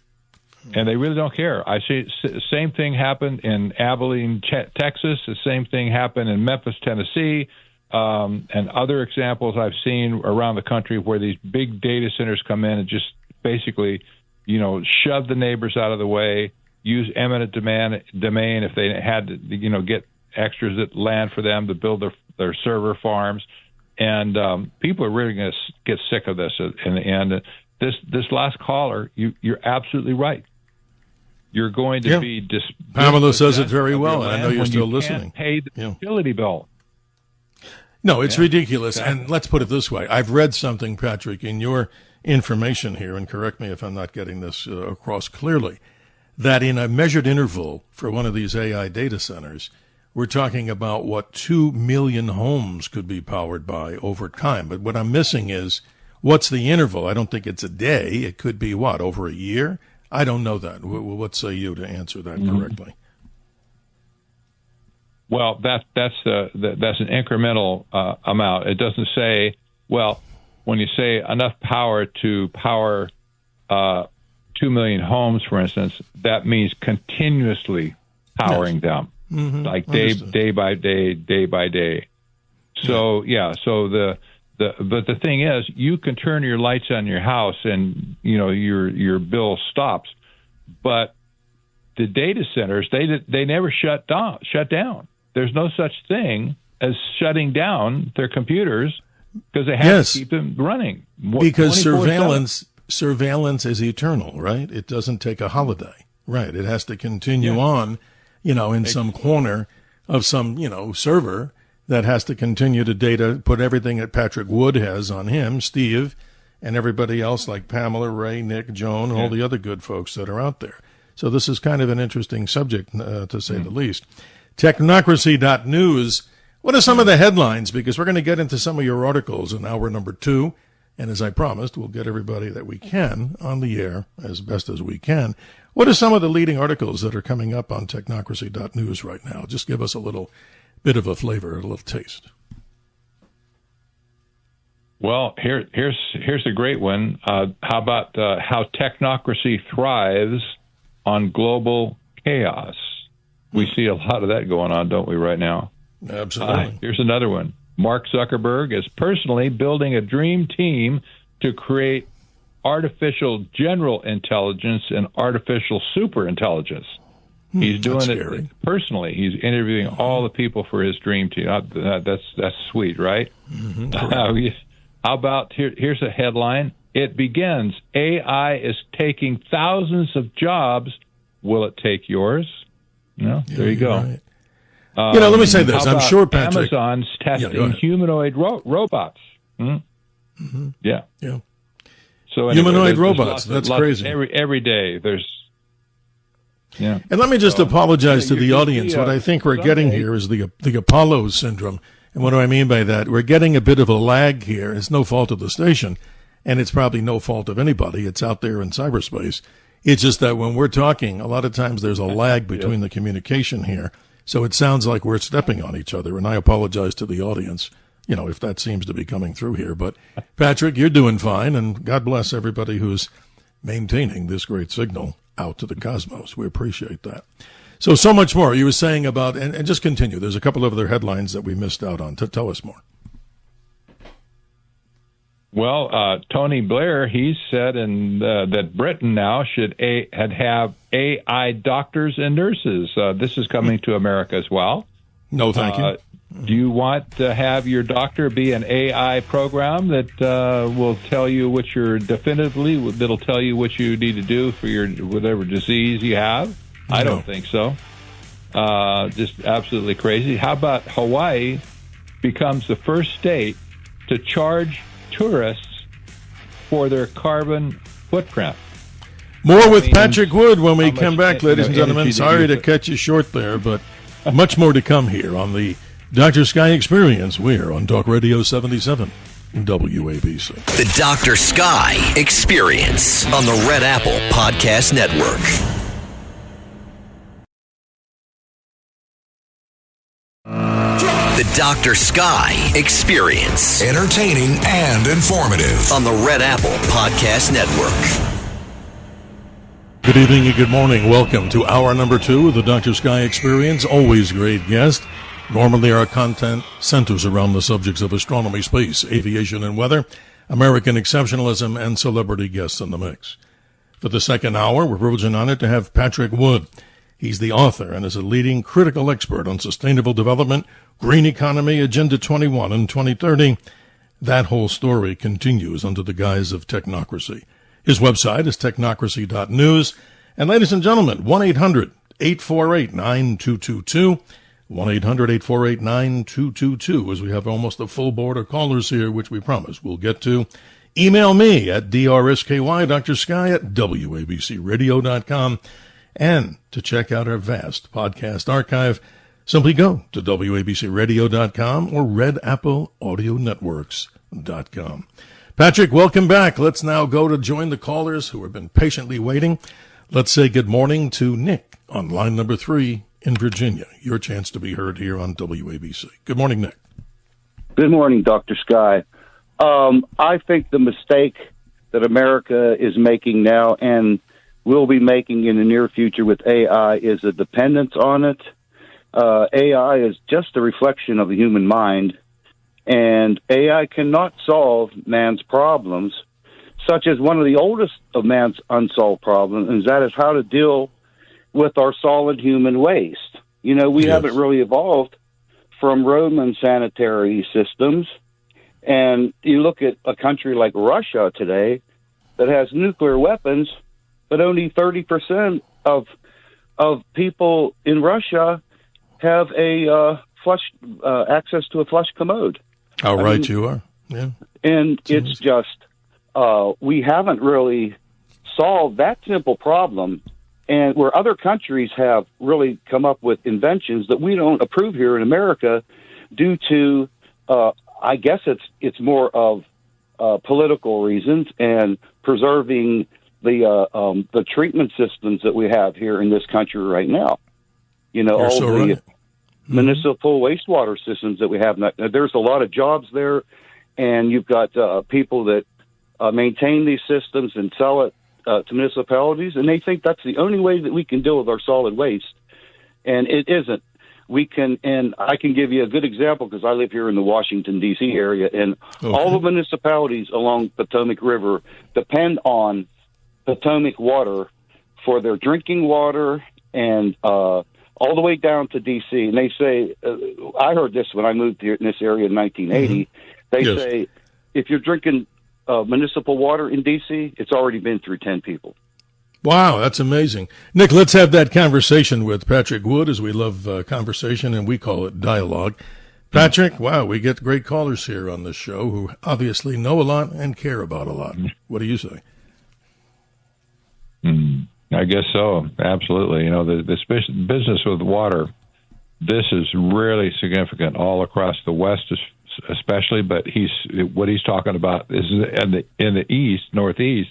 and they really don't care. I see the same thing happen in Abilene, Texas. The same thing happened in Memphis, Tennessee, and other examples I've seen around the country where these big data centers come in and just basically, shove the neighbors out of the way, use eminent domain if they had to, get extras that land for them to build their server farms. And people are really going to get sick of this in the end. This last caller, you're absolutely right. you're going to be Pamela says it very well, and I know you're still listening. Pay the utility bill. No, it's ridiculous. Exactly. And let's put it this way. I've read something, Patrick, in your information here, and correct me if I'm not getting this across clearly, that in a measured interval for one of these AI data centers, we're talking about 2 million homes could be powered by over time. But what I'm missing is, what's the interval? I don't think it's a day. It could be over a year? I don't know that. What say you to answer that correctly? Well, that's an incremental amount. It doesn't say, when you say enough power to power 2 million homes, for instance, that means continuously powering them, like day by day. So but the thing is, you can turn your lights on your house and your bill stops, but the data centers they never shut down. There's no such thing as shutting down their computers because they have to keep them running. Because surveillance is eternal, right? It doesn't take a holiday, right? It has to continue on, in some corner of some, server that has to continue to put everything that Patrick Wood has on him, Steve, and everybody else like Pamela, Ray, Nick, Joan, all the other good folks that are out there. So this is kind of an interesting subject, to say the least. Technocracy.news. What are some of the headlines? Because we're going to get into some of your articles in hour number 2. And as I promised, we'll get everybody that we can on the air as best as we can. What are some of the leading articles that are coming up on technocracy.news right now? Just give us a little bit of a flavor, a little taste. Well, here's a great one. How about how technocracy thrives on global chaos? We see a lot of that going on, don't we, right now? Absolutely. Here's another one. Mark Zuckerberg is personally building a dream team to create artificial general intelligence and artificial superintelligence. He's doing it personally. He's interviewing all the people for his dream team. That's sweet, right? How about here's a headline. It begins. AI is taking thousands of jobs. Will it take yours? No, there you go. Right. Let me say this. I'm sure, Patrick. Amazon's testing humanoid robots. Yeah. So anyway, humanoid robots. That's crazy. Every day there's. Yeah. And let me just apologize to the audience. What I think we're getting here is the Apollo syndrome. And what do I mean by that? We're getting a bit of a lag here. It's no fault of the station, and it's probably no fault of anybody. It's out there in cyberspace. It's just that when we're talking, a lot of times there's a lag between the communication here. So it sounds like we're stepping on each other, and I apologize to the audience, if that seems to be coming through here. But, Patrick, you're doing fine, and God bless everybody who's maintaining this great signal out to the cosmos. We appreciate that. So much more. You were saying about, and just continue. There's a couple of other headlines that we missed out on. Tell us more. Well, Tony Blair, he said that Britain now should have AI doctors and nurses. This is coming to America as well. No, thank you. Do you want to have your doctor be an AI program that will tell you that'll tell you what you need to do for your whatever disease you have? No. I don't think so. Just absolutely crazy. How about Hawaii becomes the first state to charge tourists for their carbon footprint? More with Patrick Wood when we come back, ladies and gentlemen. Sorry to cut you short there, but much more to come here on the Dr. Sky Experience. We're on Talk Radio 77 WABC. The Dr. Sky Experience on the Red Apple Podcast Network. The Dr. Sky Experience. Entertaining and informative. On the Red Apple Podcast Network. Good evening and good morning. Welcome to hour number 2 of the Dr. Sky Experience. Always great guest. Normally our content centers around the subjects of astronomy, space, aviation, and weather. American exceptionalism and celebrity guests in the mix. For the second hour, we're privileged and honored to have Patrick Wood. He's the author and is a leading critical expert on sustainable development, green economy, Agenda 21 and 2030. That whole story continues under the guise of technocracy. His website is technocracy.news, And ladies and gentlemen, 1-800-848-9222, 1-800-848-9222, as we have almost a full board of callers here, which we promise we'll get to. Email me at drsky, Dr. Sky at wabcradio.com. And to check out our vast podcast archive, simply go to wabcradio.com or redappleaudionetworks.com. Patrick, welcome back. Let's now go to join the callers who have been patiently waiting. Let's say good morning to Nick on line number 3 in Virginia. Your chance to be heard here on WABC. Good morning, Nick. Good morning, Dr. Sky. I think the mistake that America is making now and will be making in the near future with AI is a dependence on it. AI is just a reflection of the human mind, and AI cannot solve man's problems, such as one of the oldest of man's unsolved problems, and that is how to deal with our solid human waste. You know, we haven't really evolved from Roman sanitary systems, and you look at a country like Russia today that has nuclear weapons, but only 30% of people in Russia have a access to a flush commode. How right you are. Yeah. And it's just, we haven't really solved that simple problem. And where other countries have really come up with inventions that we don't approve here in America due to, I guess it's more of political reasons and preserving the treatment systems that we have here in this country right now. You know, You're all so the right. municipal wastewater systems that we have. There's a lot of jobs there, and you've got people that maintain these systems and sell it to municipalities, and they think that's the only way that we can deal with our solid waste, and it isn't. We can, and I can give you a good example because I live here in the Washington, D.C. area, and all the municipalities along Potomac River depend on Potomac water for their drinking water and all the way down to D.C. And they say, I heard this when I moved here in this area in 1980, they say, if you're drinking municipal water in D.C., it's already been through 10 people. Wow, that's amazing. Nick, let's have that conversation with Patrick Wood, as we love conversation, and we call it dialogue. Patrick, wow, we get great callers here on this show who obviously know a lot and care about a lot. What do you say? I guess so. Absolutely. You know, the business with water, this is really significant all across the West, especially. But what he's talking about is in the East, Northeast.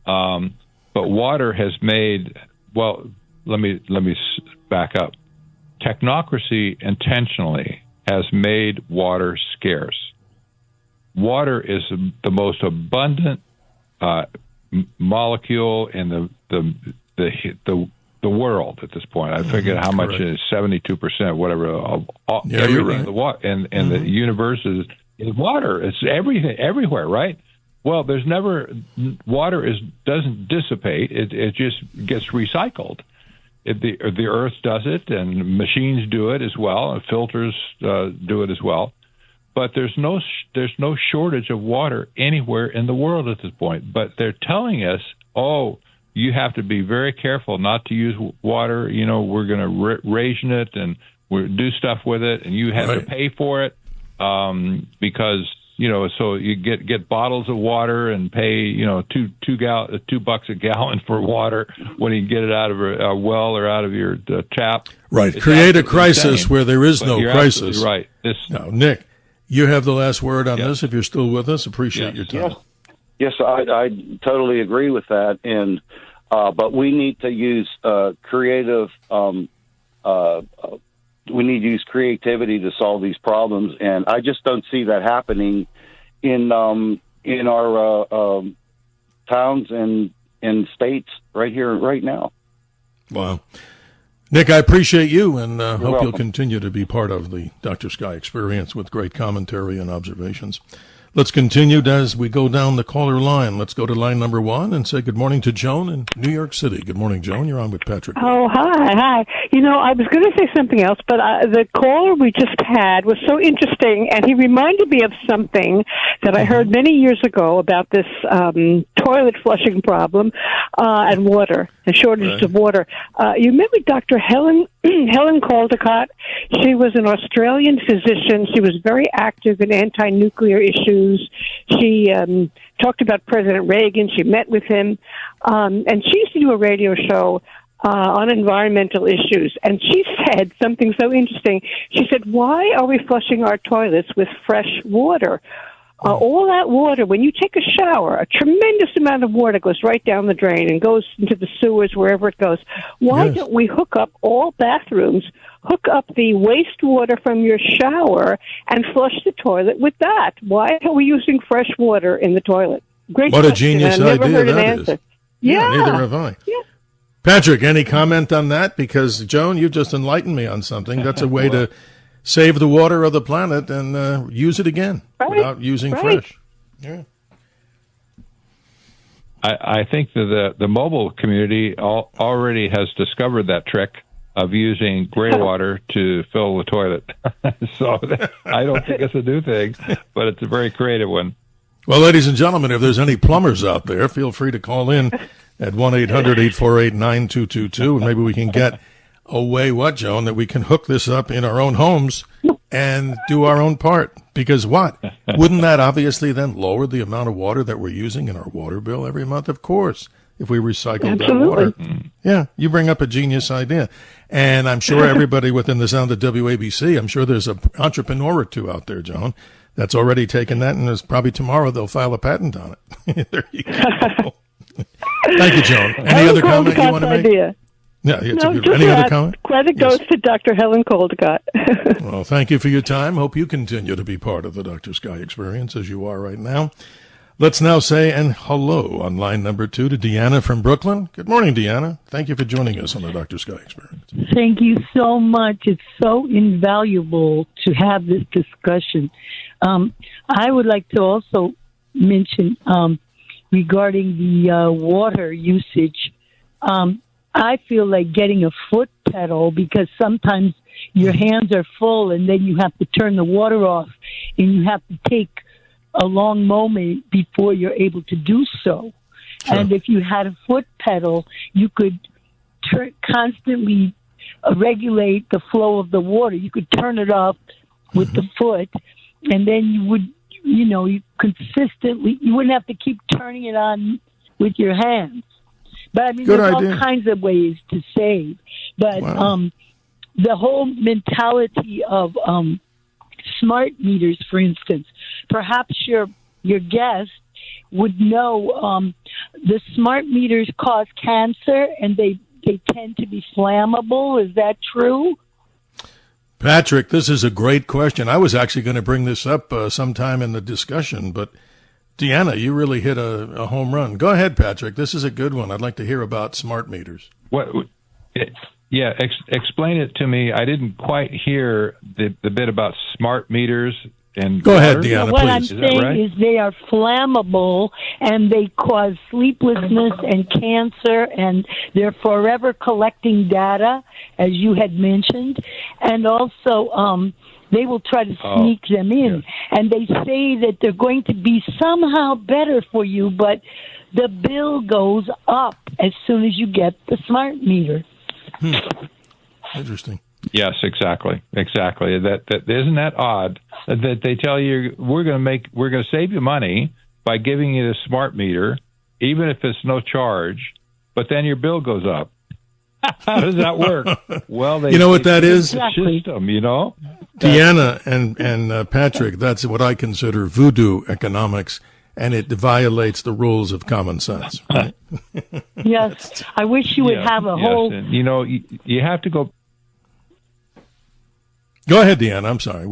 But water has made. Well, let me back up. Technocracy intentionally has made water scarce. Water is the most abundant molecule in the world at this point. I figured how much is 72%, whatever. Everything in the water and the universe is water. It's everything, everywhere, right? Well, there's never water doesn't dissipate. It just gets recycled. The Earth does it, and machines do it as well, and filters do it as well. But there's no shortage of water anywhere in the world at this point. But they're telling us, you have to be very careful not to use water. You know, we're going to ration it and we do stuff with it, and you have to pay for it because so you get bottles of water and pay $2 a gallon for water when you get it out of a well or out of your tap. Right, It's create a crisis where there is no crisis. Right. Now, Nick, you have the last word on this. If you're still with us, appreciate your time. Yes, I totally agree with that, and but we need to use creative. We need to use creativity to solve these problems, and I just don't see that happening in our towns and states right here, right now. Wow. Nick, I appreciate you, and hope welcome. you'll continue to be part of the Dr. Sky experience with great commentary and observations. Let's continue as we go down the caller line. Let's go to line number 1 and say good morning to Joan in New York City. Good morning, Joan. You're on with Patrick. Oh, hi. You know, I was going to say something else, but the caller we just had was so interesting, and he reminded me of something that I heard many years ago about this toilet flushing problem and water, and shortage of water. You remember Dr. Helen Caldicott? She was an Australian physician. She was very active in anti-nuclear issues. She talked about President Reagan. She met with him. And she used to do a radio show on environmental issues. And she said something so interesting. She said, why are we flushing our toilets with fresh water? All that water, when you take a shower, a tremendous amount of water goes right down the drain and goes into the sewers, wherever it goes. Why don't we hook up all bathrooms, hook up the wastewater from your shower, and flush the toilet with that? Why are we using fresh water in the toilet? Great What question. a genius I've never idea heard an that answer. is. Yeah. Neither have I. Yeah. Patrick, any comment on that? Because, Joan, you just enlightened me on something. That's a way to save the water of the planet and use it again without using fresh. Yeah. I think that the mobile community already has discovered that trick of using gray water to fill the toilet. So I don't think it's a new thing, but it's a very creative one. Well, ladies and gentlemen, if there's any plumbers out there, feel free to call in at 1-800-848-9222, and maybe we can get a way, Joan, that we can hook this up in our own homes and do our own part. Because wouldn't that obviously then lower the amount of water that we're using in our water bill every month? Of course, if we recycled that water. Yeah, you bring up a genius idea. And I'm sure everybody within the sound of WABC, I'm sure there's an entrepreneur or two out there, Joan, that's already taken that, and there's probably tomorrow they'll file a patent on it. There you go. Thank you, Joan. Any other comment you want to make? Idea. Yeah, it's any other comment? Credit goes to Dr. Helen Caldicott. Well, thank you for your time. Hope you continue to be part of the Dr. Sky experience as you are right now. Let's now say hello on line number 2 to Deanna from Brooklyn. Good morning, Deanna. Thank you for joining us on the Dr. Sky experience. Thank you so much. It's so invaluable to have this discussion. I would like to also mention regarding the water usage. I feel like getting a foot pedal because sometimes your hands are full and then you have to turn the water off and you have to take a long moment before you're able to do so. Sure. And if you had a foot pedal, you could constantly regulate the flow of the water. You could turn it off with the foot, and then you would, you consistently, you wouldn't have to keep turning it on with your hands. But I mean, there's all kinds of ways to save. But the whole mentality of smart meters, for instance, perhaps your guest would know the smart meters cause cancer and they tend to be flammable. Is that true? Patrick, this is a great question. I was actually going to bring this up sometime in the discussion, but Deanna, you really hit a home run. Go ahead, Patrick. This is a good one. I'd like to hear about smart meters. Explain it to me. I didn't quite hear the bit about smart meters. And go ahead, Deanna, what please. I'm saying is they are flammable and they cause sleeplessness and cancer, and they're forever collecting data, as you had mentioned, and also they will try to sneak them in. Yeah. And they say that they're going to be somehow better for you, but the bill goes up as soon as you get the smart meter. Interesting. Yes, exactly. That isn't that odd that they tell you we're going to save you money by giving you the smart meter, even if it's no charge, but then your bill goes up. How does that work? Well, you know what that is? System, Deanna and Patrick, that's what I consider voodoo economics, and it violates the rules of common sense. Right? Yes, I wish you would have a whole. And, you have to go. Go ahead, Deanna. I'm sorry.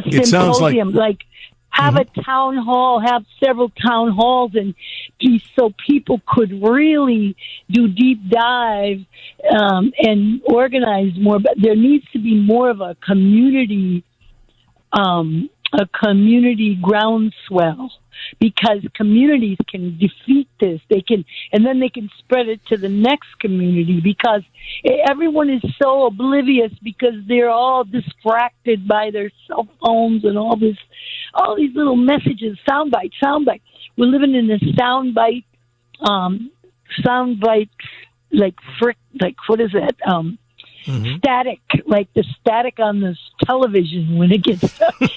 It sounds like have a town hall, have several town halls, and so people could really do deep dive and organize more. But there needs to be more of a community a community groundswell, because communities can defeat this. And then they can spread it to the next community, because everyone is so oblivious because they're all distracted by their cell phones and all these little messages, soundbite. We're living in a soundbite, what is that? Static, like the static on this television when it gets.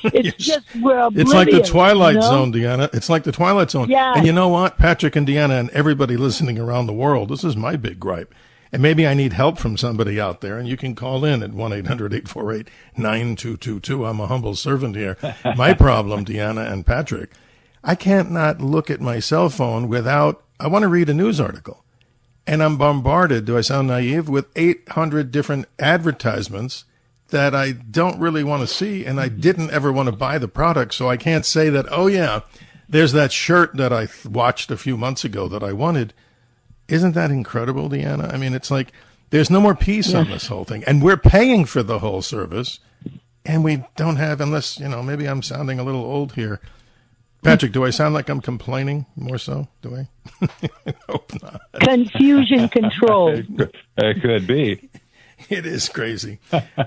It's just we're oblivious. It's like the Twilight Zone, Deanna. It's like the Twilight Zone. Yeah. And you know what, Patrick and Deanna and everybody listening around the world, this is my big gripe. And maybe I need help from somebody out there, and you can call in at 1-800-848-9222. I'm a humble servant here. My problem, Deanna and Patrick, I can't not look at my cell phone I want to read a news article. And I'm bombarded, do I sound naive, with 800 different advertisements that I don't really want to see, and I didn't ever want to buy the product, so I can't say that, oh, yeah, there's that shirt that I watched a few months ago that I wanted. Isn't that incredible, Deanna? I mean, it's like there's no more peace on this whole thing, and we're paying for the whole service, and we don't have, unless, maybe I'm sounding a little old here. Patrick, do I sound like I'm complaining more so? Do I? I hope not. Confusion control. It could be. It is crazy.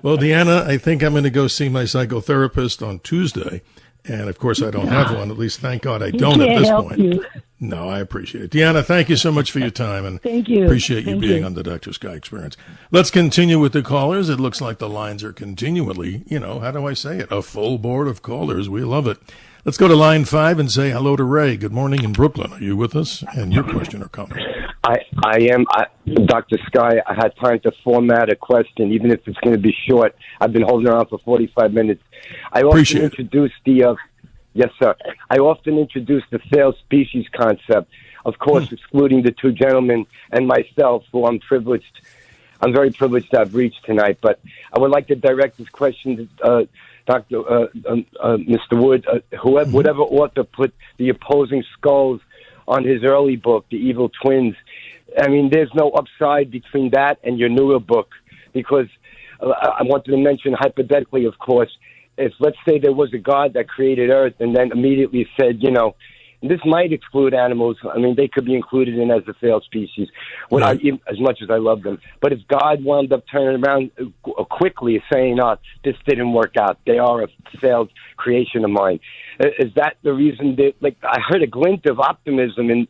Well, Deanna, I think I'm going to go see my psychotherapist on Tuesday. And, of course, I don't have one. At least, thank God I don't at this point. You. No, I appreciate it. Deanna, thank you so much for your time. And thank you. Appreciate you being on the Dr. Sky Experience. Let's continue with the callers. It looks like the lines are continually, how do I say it, a full board of callers. We love it. Let's go to line 5 and say hello to Ray. Good morning in Brooklyn. Are you with us? And your question or comment? I am. Dr. Sky, I had time to format a question, even if it's going to be short. I've been holding around for 45 minutes. I often introduce yes, sir. I often introduce the failed species concept, of course, excluding the two gentlemen and myself, who I'm very privileged to have reached tonight. But I would like to direct this question to Mr. Wood, whatever author put the opposing skulls on his early book, The Evil Twins. I mean, there's no upside between that and your newer book, because I wanted to mention hypothetically, of course, if let's say there was a God that created Earth and then immediately said, this might exclude animals. I mean, they could be included in as a failed species, as much as I love them. But if God wound up turning around quickly saying, this didn't work out, they are a failed creation of mine, is that the reason that, I heard a glint of optimism in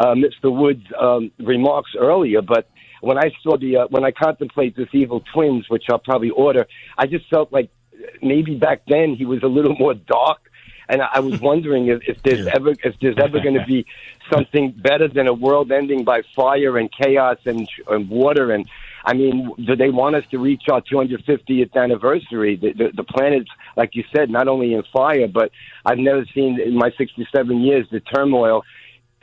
Mr. Wood's remarks earlier, but when I saw when I contemplate this Evil Twins, which I'll probably order, I just felt like maybe back then he was a little more dark. And I was wondering if there's ever going to be something better than a world ending by fire and chaos and water. And I mean, do they want us to reach our 250th anniversary? The planet's, like you said, not only in fire, but I've never seen in my 67 years the turmoil.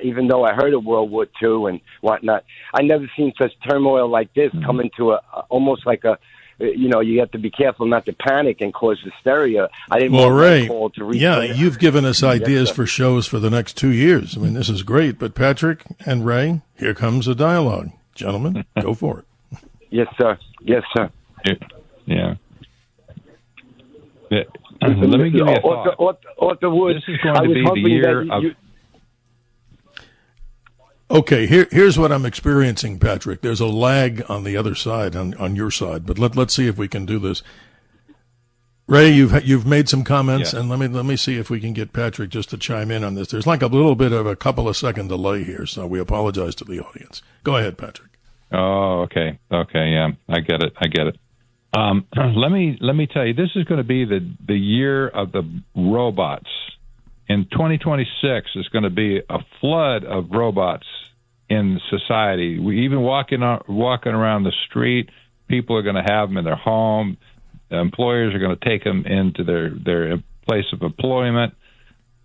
Even though I heard of World War II and whatnot, I never seen such turmoil like this come into almost like a. You have to be careful not to panic and cause hysteria. I didn't want Ray, call to reach. Yeah, you've given us ideas for shows for the next 2 years. I mean, this is great. But Patrick and Ray, here comes a dialogue. Gentlemen, go for it. Yes, sir. Yes, sir. Yeah. Let me give you a thought. This is going to be the year of... Okay, here's what I'm experiencing, Patrick. There's a lag on the other side, on your side, but let's see if we can do this. Ray, you've made some comments, and let me see if we can get Patrick just to chime in on this. There's like a little bit of a couple of second delay here, so we apologize to the audience. Go ahead, Patrick. Oh, okay, yeah, I get it. Let me tell you, this is going to be the year of the robots. In 2026, is going to be a flood of robots in society. We even walking around the street, people are going to have them in their home. Employers are going to take them into their place of employment.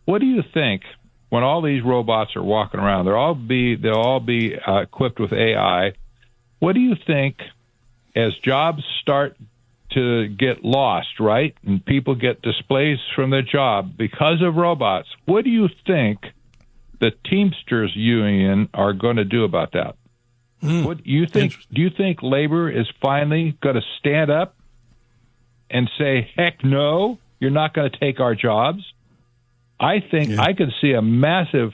What do you think when all these robots are walking around? They'll all be equipped with AI. What do you think as jobs start to get lost, right? And people get displaced from their job because of robots. What do you think the Teamsters Union are going to do about that? What do you think? Do you think labor is finally going to stand up and say, heck no, you're not going to take our jobs. I think I could see a massive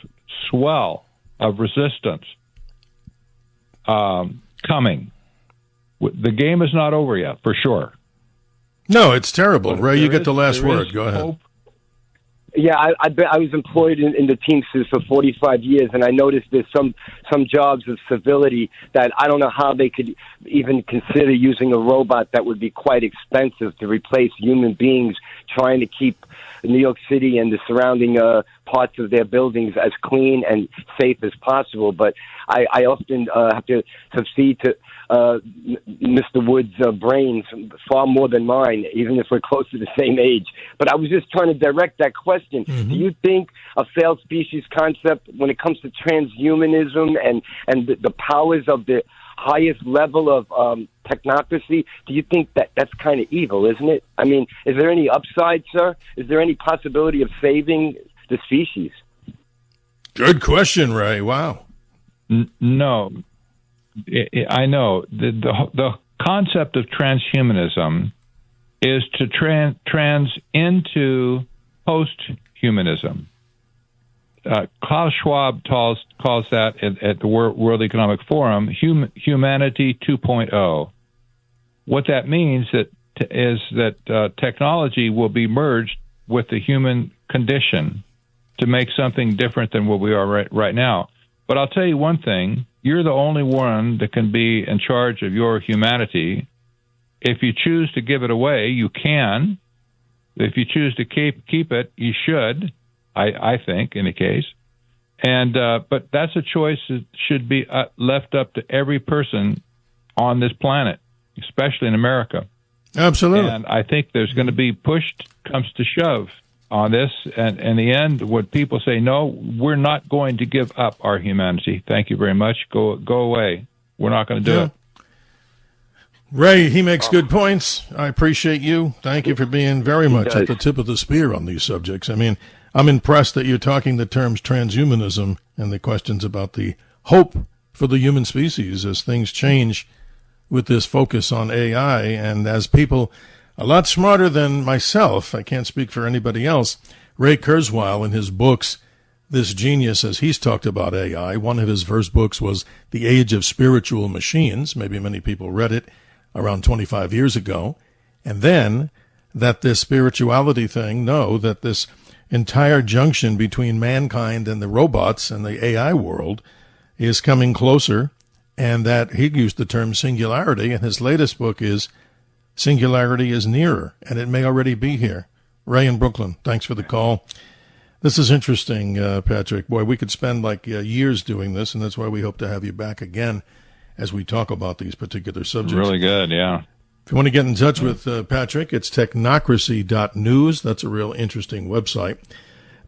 swell of resistance coming. The game is not over yet, for sure. No, it's terrible. But Ray, you get the last word. Go ahead. Hope. Yeah, I was employed in the Teamsters for 45 years, and I noticed there's some jobs of civility that I don't know how they could even consider using a robot that would be quite expensive to replace human beings trying to keep New York City and the surrounding parts of their buildings as clean and safe as possible. But I often have to succeed to Mr. Wood's brains far more than mine, even if we're close to the same age. But I was just trying to direct that question. Do you think a failed species concept, when it comes to transhumanism and the powers of the highest level of technocracy, do you think that that's kind of evil, isn't it? I mean, is there any upside, sir? Is there any possibility of saving the species? Good question, Ray. Wow. No. I know. The concept of transhumanism is to trans into post-humanism. Klaus Schwab calls that at the World Economic Forum humanity 2.0. What that means is that technology will be merged with the human condition to make something different than what we are right now. But I'll tell you one thing. You're the only one that can be in charge of your humanity. If you choose to give it away, you can. If you choose to keep it, you should, I think, in a case. And but that's a choice that should be left up to every person on this planet, especially in America. Absolutely. And I think there's going to be pushed comes to shove on this, and in the end, what people say, no, we're not going to give up our humanity. Thank you very much. Go away. We're not going to do it. Ray, he makes good points. I appreciate you. Thank you for being very much at the tip of the spear on these subjects. I mean, I'm impressed that you're talking the terms transhumanism and the questions about the hope for the human species as things change with this focus on AI, and as people a lot smarter than myself, I can't speak for anybody else, Ray Kurzweil in his books, this genius as he's talked about AI, one of his first books was The Age of Spiritual Machines. Maybe many people read it around 25 years ago. And then that this spirituality thing, that this entire junction between mankind and the robots and the AI world is coming closer, and that he used the term singularity, and his latest book is Singularity is Nearer, and it may already be here. Ray in Brooklyn, thanks for the call. This is interesting, Patrick. Boy, we could spend years doing this, and that's why we hope to have you back again as we talk about these particular subjects. Really good, yeah. If you want to get in touch with Patrick, it's technocracy.news. That's a real interesting website.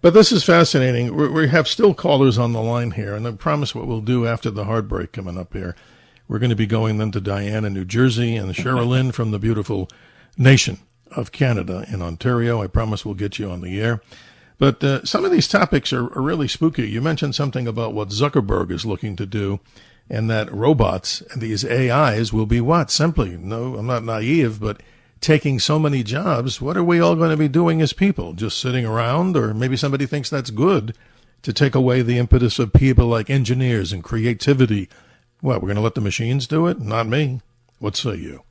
But this is fascinating. We have still callers on the line here, and I promise what we'll do after the hard break coming up here. We're going to be going then to Diane in New Jersey and Sherilyn from the beautiful nation of Canada in Ontario. I promise we'll get you on the air. But some of these topics are really spooky. You mentioned something about what Zuckerberg is looking to do, and that robots and these AIs will be what? Simply, no, I'm not naive, but taking so many jobs. What are we all going to be doing as people? Just sitting around? Or maybe somebody thinks that's good to take away the impetus of people like engineers and creativity. What, we're going to let the machines do it? Not me. What say you?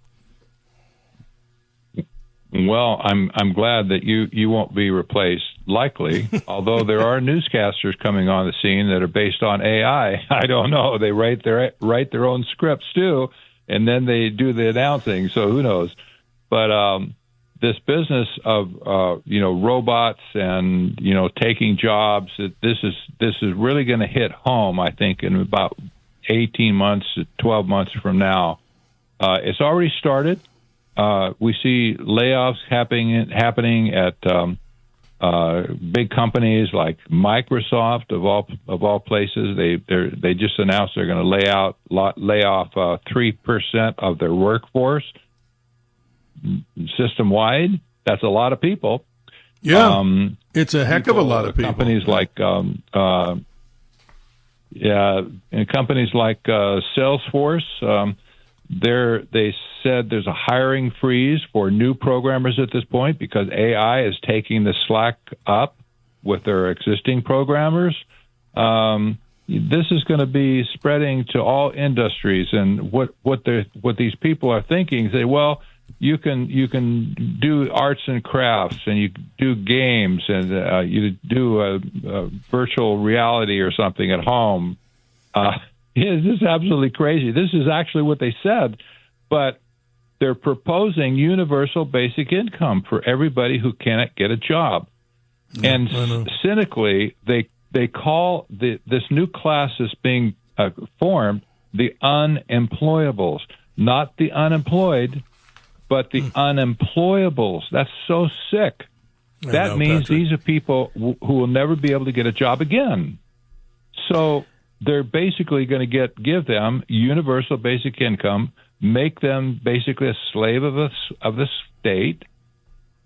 Well, I'm glad that you won't be replaced, likely, although there are newscasters coming on the scene that are based on AI. I don't know. They write their own scripts, too, and then they do the announcing, so who knows. But this business of, robots and, taking jobs, this is really going to hit home, I think, in about 18 months to 12 months from now. It's already started. We see layoffs happening at big companies like Microsoft of all places. They just announced they're going to lay off 3% of their workforce system wide. That's a lot of people. Yeah, it's a heck of a lot of people. Companies like and companies like Salesforce. They said there's a hiring freeze for new programmers at this point because AI is taking the slack up with their existing programmers. This is going to be spreading to all industries, and what these people are thinking is, well, you can do arts and crafts, and you do games, and you do virtual reality or something at home. This is absolutely crazy. This is actually what they said, but they're proposing universal basic income for everybody who cannot get a job. And cynically, they call this new class that's being formed the unemployables, not the unemployed, but the unemployables. That's so sick. That means Patrick, these are people who will never be able to get a job again. So they're basically going to give them universal basic income, make them basically a slave of the state.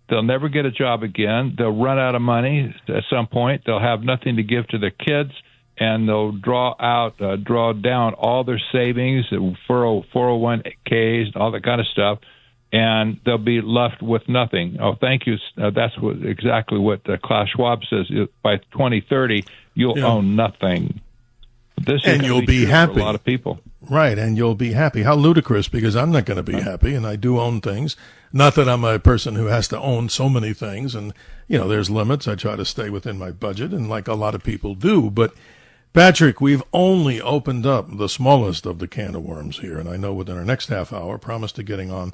They'll never get a job again. They'll run out of money at some point. They'll have nothing to give to their kids, and they'll draw down all their savings, 401ks, all that kind of stuff, and they'll be left with nothing. Oh, thank you. That's exactly what Klaus Schwab says. By 2030, you'll own nothing. And you'll be happy. For a lot of people. Right, and you'll be happy. How ludicrous, because I'm not going to be happy, and I do own things. Not that I'm a person who has to own so many things, and, there's limits. I try to stay within my budget, and like a lot of people do. But, Patrick, we've only opened up the smallest of the can of worms here, and I know within our next half hour, promise to getting on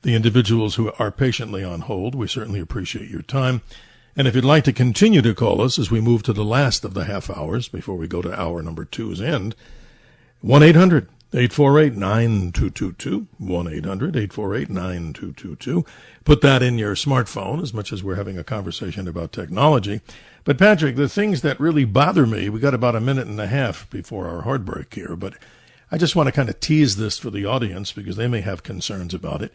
the individuals who are patiently on hold. We certainly appreciate your time. And if you'd like to continue to call us as we move to the last of the half hours before we go to hour number 2's end, 1-800-848-9222, 1-800-848-9222. Put that in your smartphone as much as we're having a conversation about technology. But, Patrick, the things that really bother me, we got about a minute and a half before our hard break here, but I just want to kind of tease this for the audience because they may have concerns about it.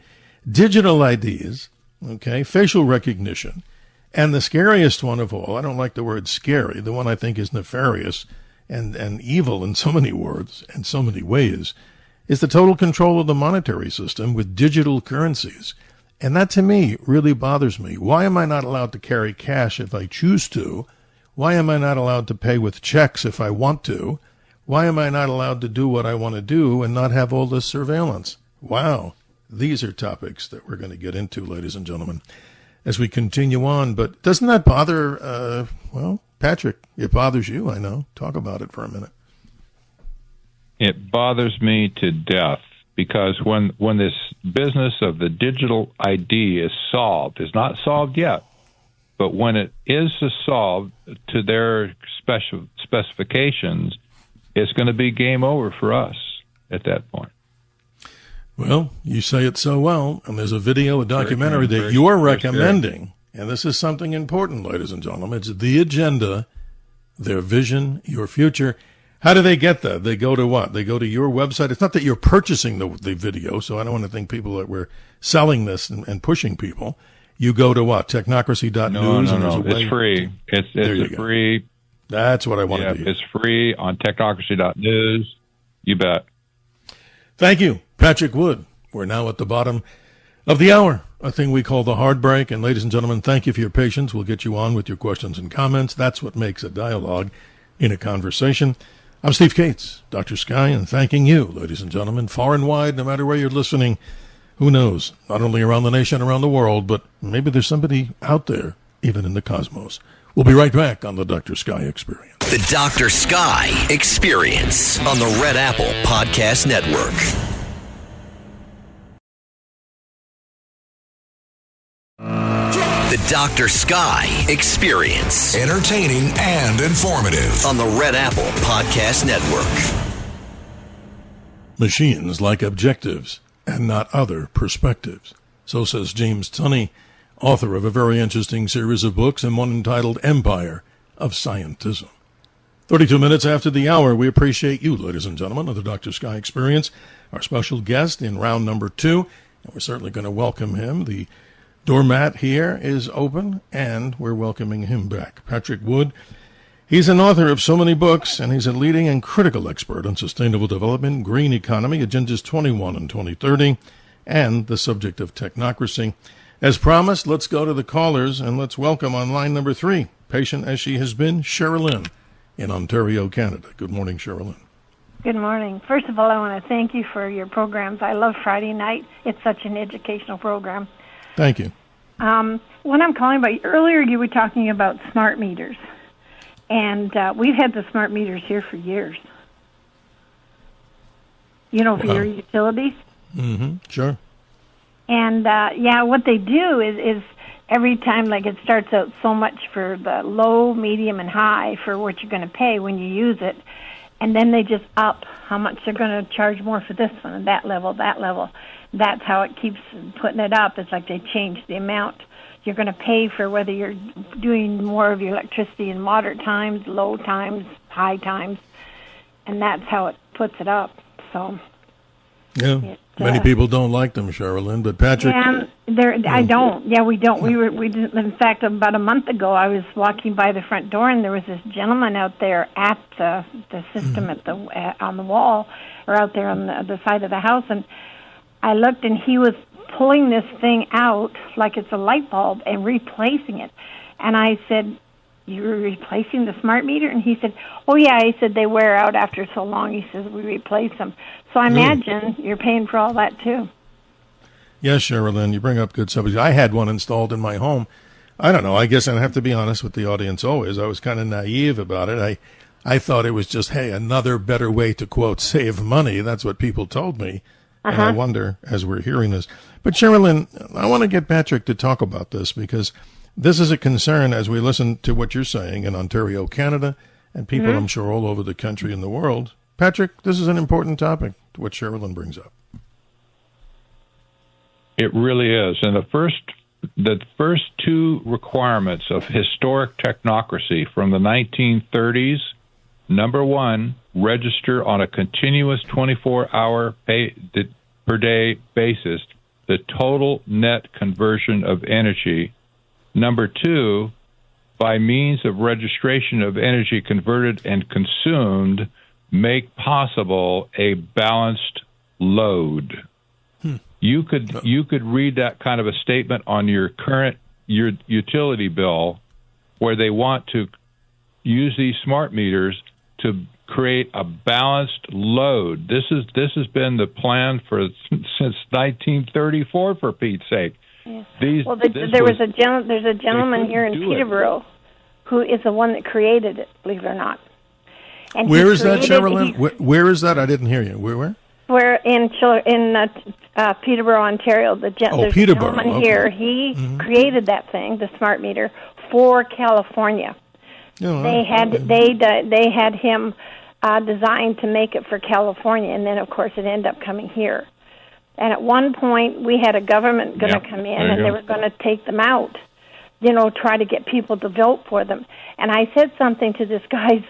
Digital IDs, facial recognition, and the scariest one of all, I don't like the word scary, the one I think is nefarious and evil in so many words and so many ways, is the total control of the monetary system with digital currencies. And that, to me, really bothers me. Why am I not allowed to carry cash if I choose to? Why am I not allowed to pay with checks if I want to? Why am I not allowed to do what I want to do and not have all this surveillance? Wow. These are topics that we're going to get into, ladies and gentlemen, as we continue on. But doesn't that bother, Patrick, it bothers you, I know. Talk about it for a minute. It bothers me to death because when this business of the digital ID is solved, it's not solved yet, but when it is solved to their specifications, it's going to be game over for us at that point. Well, you say it so well, and there's a video, a documentary that you're recommending, and this is something important, ladies and gentlemen. It's The Agenda, Their Vision, Your Future. How do they get that? They go to what? They go to your website. It's not that you're purchasing the video, so I don't want to think people that we're selling this and pushing people. You go to what? Technocracy.news? No. It's free. It's free. That's what I want to do. It's free on technocracy.news. You bet. Thank you, Patrick Wood. We're now at the bottom of the hour, a thing we call the hard break. And ladies and gentlemen, thank you for your patience. We'll get you on with your questions and comments. That's what makes a dialogue in a conversation. I'm Steve Cates, Dr. Sky, and thanking you, ladies and gentlemen, far and wide, no matter where you're listening. Who knows, not only around the nation, around the world, but maybe there's somebody out there, even in the cosmos. We'll be right back on the Dr. Sky Experience. The Dr. Sky Experience on the Red Apple Podcast Network. The Dr. Sky Experience. Entertaining and informative. On the Red Apple Podcast Network. Machines like objectives and not other perspectives. So says James Tunney, author of a very interesting series of books and one entitled Empire of Scientism. 32 minutes after the hour, we appreciate you, ladies and gentlemen, of the Dr. Sky Experience, our special guest in round number 2, and we're certainly going to welcome him. The doormat here is open, and we're welcoming him back. Patrick Wood He's an author of so many books, and he's a leading and critical expert on sustainable development, green economy, Agendas 21 and 2030, and the subject of technocracy. As promised, let's go to the callers, and let's welcome on line number 3, patient as she has been, Sherilyn in Ontario, Canada. Good morning, Sherilyn. Good morning. First of all, I want to thank you for your programs. I love Friday night. It's such an educational program. Thank you. What I'm calling about, earlier you were talking about smart meters. And we've had the smart meters here for years. You know, for your utilities. Mm-hmm. Sure. And, what they do is every time, like, it starts out so much for the low, medium, and high for what you're going to pay when you use it. And then they just up how much they're going to charge more for this one and that level, that level. That's how it keeps putting it up. It's like they change the amount you're going to pay for whether you're doing more of your electricity in moderate times, low times, high times. And that's how it puts it up. So, yeah, many people don't like them, Sherilyn, but Patrick... I don't. Yeah, we don't. We didn't. In fact, about a month ago, I was walking by the front door, and there was this gentleman out there at the system at on the wall, or out there on the side of the house, and I looked, and he was pulling this thing out like it's a light bulb and replacing it. And I said, "You're replacing the smart meter?" And he said, "Oh, yeah." He said, "They wear out after so long." He says, "We replace them." So I imagine you're paying for all that, too. Yes, Sherilyn, you bring up good subjects. I had one installed in my home. I don't know. I guess I have to be honest with the audience always. I was kind of naive about it. I thought it was just, hey, another better way to, quote, save money. That's what people told me. And I wonder, as we're hearing this. But, Sherilyn, I want to get Patrick to talk about this because this is a concern as we listen to what you're saying in Ontario, Canada, and people, I'm sure, all over the country and the world. Patrick, this is an important topic, what Sherilyn brings up. It really is. And the first two requirements of historic technocracy from the 1930s, number one, register on a continuous 24-hour per day basis the total net conversion of energy. Number two, by means of registration of energy converted and consumed, make possible a balanced load. You could read that kind of a statement on your utility bill, where they want to use these smart meters to create a balanced load. This has been the plan since 1934, for Pete's sake. Yeah. There's a gentleman here in Peterborough who is the one that created it, believe it or not. And where is that, Sherilyn? Where is that? I didn't hear you. Where? We're in Peterborough, Ontario. There's a gentleman here. He created that thing, the smart meter, for California. Oh, they had him designed to make it for California, and then of course it ended up coming here. And at one point we had a government going to come in, and they were going to take them out. Try to get people to vote for them. And I said something to this guy's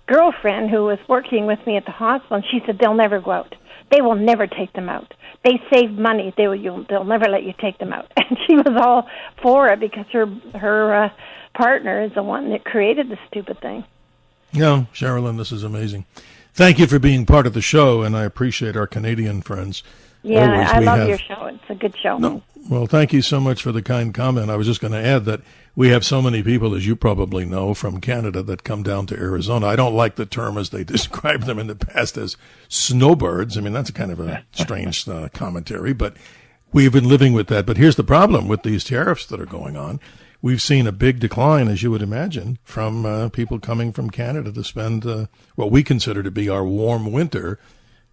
girlfriend who was working with me at the hospital, and she said, "They'll never go out. They will never take them out. They save money. They'll never let you take them out." And she was all for it because her partner is the one that created the stupid thing. Yeah, Sherilyn, this is amazing. Thank you for being part of the show, and I appreciate our Canadian friends. Yeah, I love your show. It's a good show. No, well, thank you so much for the kind comment. I was just going to add that we have so many people, as you probably know, from Canada that come down to Arizona. I don't like the term as they described them in the past as snowbirds. I mean, that's kind of a strange commentary, but we've been living with that. But here's the problem with these tariffs that are going on. We've seen a big decline, as you would imagine, from people coming from Canada to spend what we consider to be our warm winter.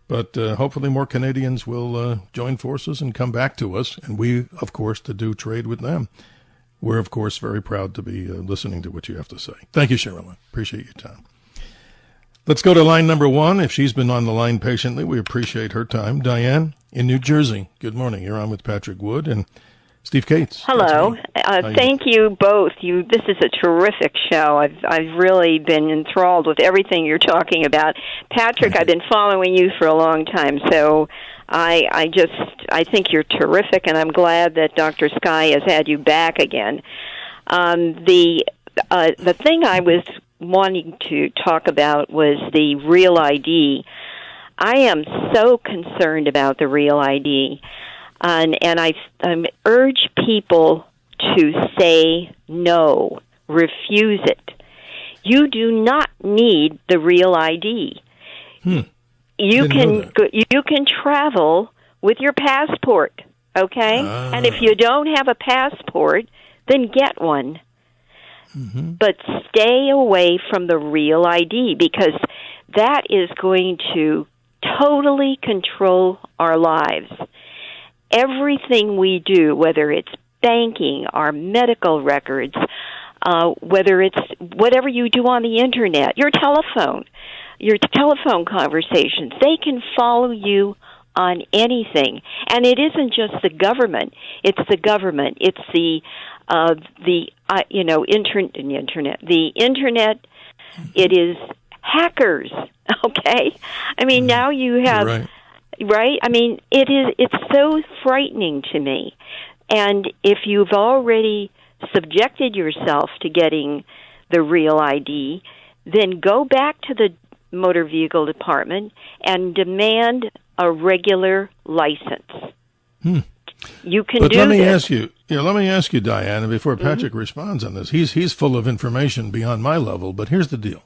But hopefully more Canadians will join forces and come back to us, and we, of course, to do trade with them. We're, of course, very proud to be listening to what you have to say. Thank you, Sherilyn. Appreciate your time. Let's go to line number 1. If she's been on the line patiently, we appreciate her time. Diane in New Jersey. Good morning. You're on with Patrick Wood and Steve Cates. Hello. Thank you both. This is a terrific show. I've really been enthralled with everything you're talking about. Patrick, I've been following you for a long time, so I think you're terrific, and I'm glad that Dr. Sky has had you back again. The thing I was wanting to talk about was the Real ID. I am so concerned about the Real ID, and I urge people to say no, refuse it. You do not need the Real ID. You can travel with your passport, okay? And if you don't have a passport, then get one. But stay away from the Real ID, because that is going to totally control our lives. Everything we do, whether it's banking, our medical records, whether it's whatever you do on the Internet, your telephone conversations, they can follow you on anything. And it isn't just the government. It's the government. It's the Internet. It is hackers. Okay? I mean, now you have, right? I mean, it's so frightening to me. And if you've already subjected yourself to getting the Real ID, then go back to the motor vehicle department and demand a regular license. You can do this. Let me ask you, Diana, before Patrick responds on this. He's full of information beyond my level, but here's the deal.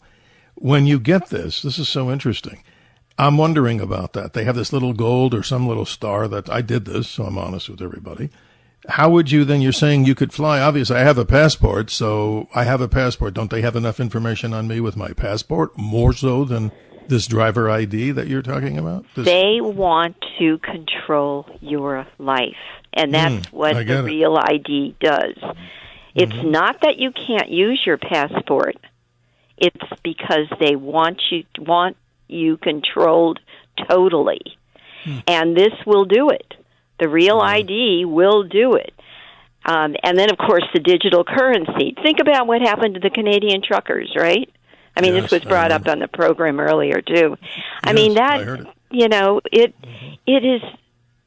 When you get this is so interesting. I'm wondering about that. They have this little gold or some little star that I did this, so I'm honest with everybody. How would you then, you're saying you could fly. Obviously, I have a passport, so I have a passport. Don't they have enough information on me with my passport, more so than this driver ID that you're talking about? They want to control your life, and that's what the Real ID does. It's not that you can't use your passport. It's because they want you controlled totally. And this will do it. The Real ID will do it. And then, of course, the digital currency. Think about what happened to the Canadian truckers, right? I mean, this was brought up on the program earlier, too. I mean, that, it is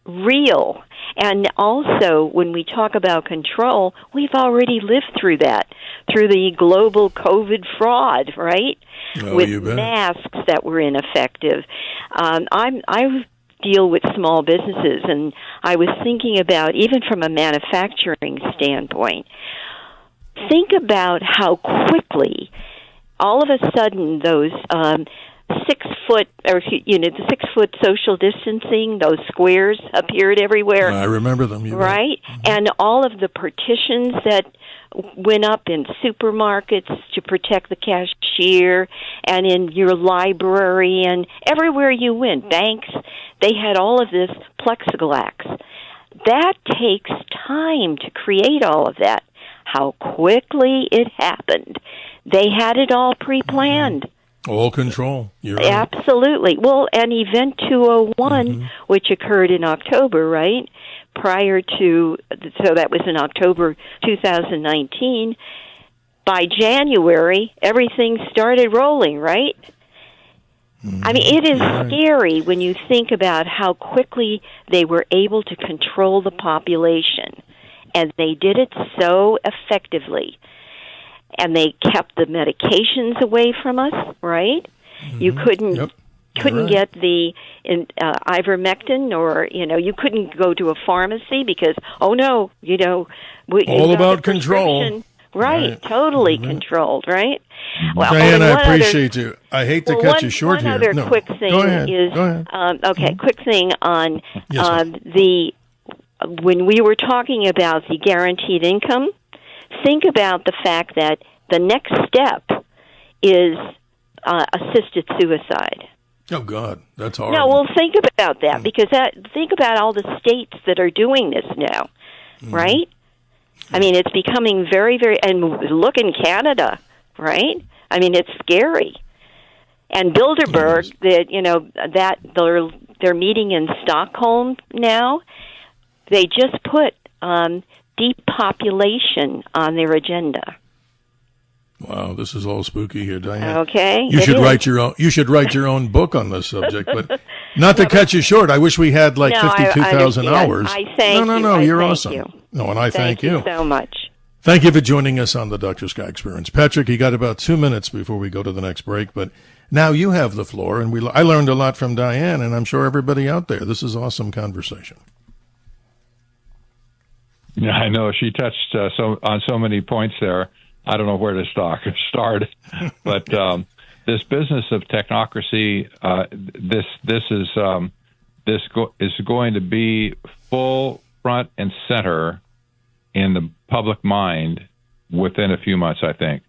real. And also, when we talk about control, we've already lived through that, through the global COVID fraud, right? With masks that were ineffective. I deal with small businesses, and I was thinking about, even from a manufacturing standpoint, think about how quickly all of a sudden those 6 foot, or the 6 foot social distancing, those squares appeared everywhere. I remember them. Right? And all of the partitions that went up in supermarkets to protect the cashier, and in your library, and everywhere you went, banks, they had all of this plexiglass. That takes time to create all of that. How quickly it happened. They had it all pre-planned. All control. You're right. Absolutely. Well, and Event 201, which occurred in October, right? Prior to, so that was in October 2019. By January, everything started rolling, right? I mean, it is scary when you think about how quickly they were able to control the population. And they did it so effectively. And they kept the medications away from us, right? You couldn't get the ivermectin, or you couldn't go to a pharmacy because all about control. Right, totally controlled, right? Well, Diane, I appreciate you. I hate to cut you short here. One other quick thing is quick thing on when we were talking about the guaranteed income. Think about the fact that the next step is assisted suicide. Oh, God, that's horrible. No, well, think about that, because think about all the states that are doing this now, right? I mean, it's becoming very, very, and look in Canada, right? I mean, it's scary. And Bilderberg, that they're meeting in Stockholm now. They just put depopulation on their agenda. Wow, this is all spooky here, Diane. Okay, you should write your own. You should write your own book on this subject. But not to cut you short, I wish we had 52,000 hours. I thank you. No, you're awesome. You. No, and I thank you so much. Thank you for joining us on the Dr. Sky Experience. Patrick, you got about 2 minutes before we go to the next break, but now you have the floor, and I learned a lot from Diane, and I'm sure everybody out there. This is awesome conversation. Yeah, I know. She touched on so many points there. I don't know where to start. But this business of technocracy, this is going to be full front and center in the public mind within a few months, I think.